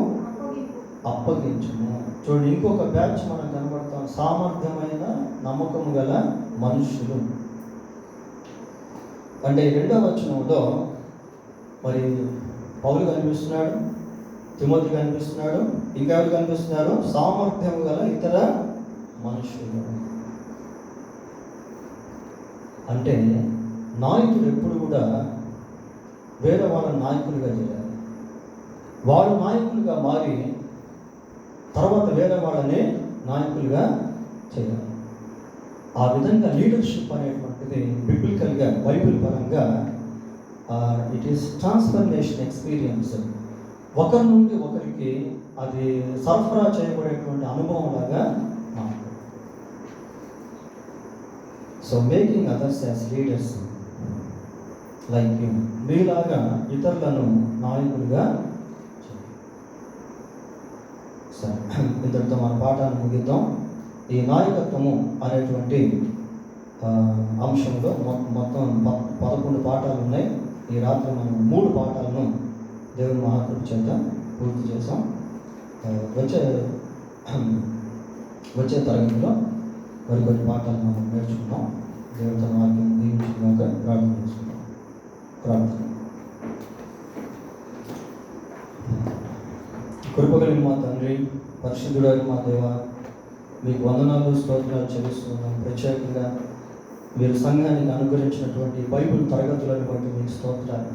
అప్పగించుము. చూడండి, ఇంకొక బ్యాచ్ మనం కనబడతాం. సామర్థ్యమైన నమ్మకము గల మనుషులు అంటే 2వ వచనంలో మరి పౌలు కనిపిస్తున్నాడు, తిమోతి కనిపిస్తున్నాడు, ఇంకెవరు కనిపిస్తున్నారు? సామర్థ్యము గల ఇతర మనుషులు. అంటే నాయకుడు ఎప్పుడు కూడా వేరే వాళ్ళ నాయకులుగా చేయాలి. వాడు నాయకులుగా మారి తర్వాత వేరే వాళ్ళని నాయకులుగా చేయాలి. ఆ విధంగా లీడర్షిప్ అనేటువంటిది బిబ్లికల్గా బైబిల్ పరంగా ఇట్ ఈస్ ట్రాన్స్ఫర్మేషన్ ఎక్స్పీరియన్స్. ఒకరి నుండి ఒకరికి అది సరఫరా చేయబడేటువంటి అనుభవం లాగా మారుతుంది. So making others as leaders like you. మీలాగా ఇతరులను నాయకులుగా. సరే, ఇంతటితో మన పాఠాన్ని ముగిద్దాం. ఈ నాయకత్వము అనేటువంటి అంశంలో మొత్తం 11 పాఠాలు ఉన్నాయి. ఈ రాత్రి మనం 3 పాఠాలను దేవుని మహాకృప చేత పూర్తి చేసాం. వచ్చే తరగతిలో మరికొన్ని పాఠాలు మనం నేర్చుకుందాం. దేవుని తన వాక్యం దీవించుకున్నాక ప్రార్థన చేసుకుందాం. ప్రార్థన. కృపగలిగిన మా తండ్రి, పరిశుద్ధుడైన మా దేవ, మీకు వందనాలు స్తోత్రాలు చెల్లిస్తున్నాం. ప్రత్యేకంగా మీరు సంఘానికి అనుగ్రహించినటువంటి బైబిల్ తరగతులను బట్టి మీకు స్తోత్రాలు.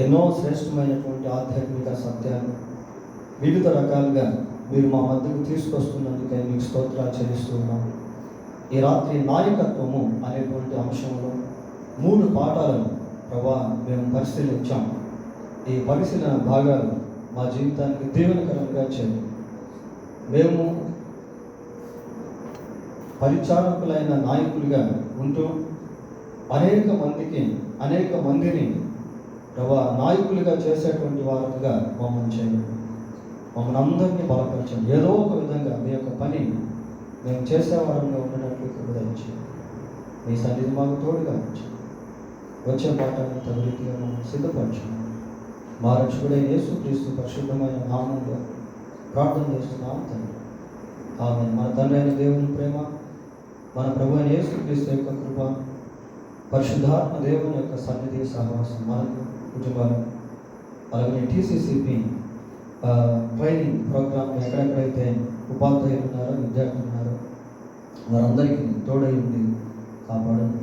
ఎన్నో శ్రేష్టమైనటువంటి ఆధ్యాత్మిక సత్యాలు వివిధ రకాలుగా మీరు మా మధ్యకు తీసుకొస్తున్నందుకే మీకు స్తోత్రాలు చెల్లిస్తున్నాం. ఈ రాత్రి నాయకత్వము అనేటువంటి అంశంలో 3 పాఠాలను ప్రభా మేము పరిశీలించాం. ఈ పరిశీలన భాగాలు మా జీవితానికి దీవెనకరంగా చేయండి. మేము పరిచారకులైన నాయకులుగా ఉంటూ అనేక మందిని ప్రభా నాయకులుగా చేసేటువంటి వారుగా మమ్మల్ని చేయండి. మమ్మల్ని అందరినీ బలపరచండి. ఏదో ఒక విధంగా మీ యొక్క పని మేము చేసేవారంగా ఉండడానికి కృపదయించి మీ సన్నిధి మాకు తోడుగా ఉంచి వచ్చే పాఠాన్ని తగు రీతిగా మమ్మల్ని సిద్ధపరచండి. మా రక్షకుడైన యేసుక్రీస్తు పరిశుద్ధమైన నామంలో ప్రార్థన చేస్తున్నాం తండ్రి. ఆమేన్. మన తండ్రి అయిన దేవుని ప్రేమ, మన ప్రభు అయిన యేసుక్రీస్తు యొక్క కృప, పరిశుద్ధాత్మ దేవుని యొక్క సన్నిధి సహవాసం మనకు, కుటుంబాలు, అలాగే TCCP ట్రైనింగ్ ప్రోగ్రామ్ ఎక్కడెక్కడైతే ఉపాధ్యాయులు ఉన్నారో, విద్యార్థులు ఉన్నారో వారందరికీ తోడై ఉంది కాపాడని.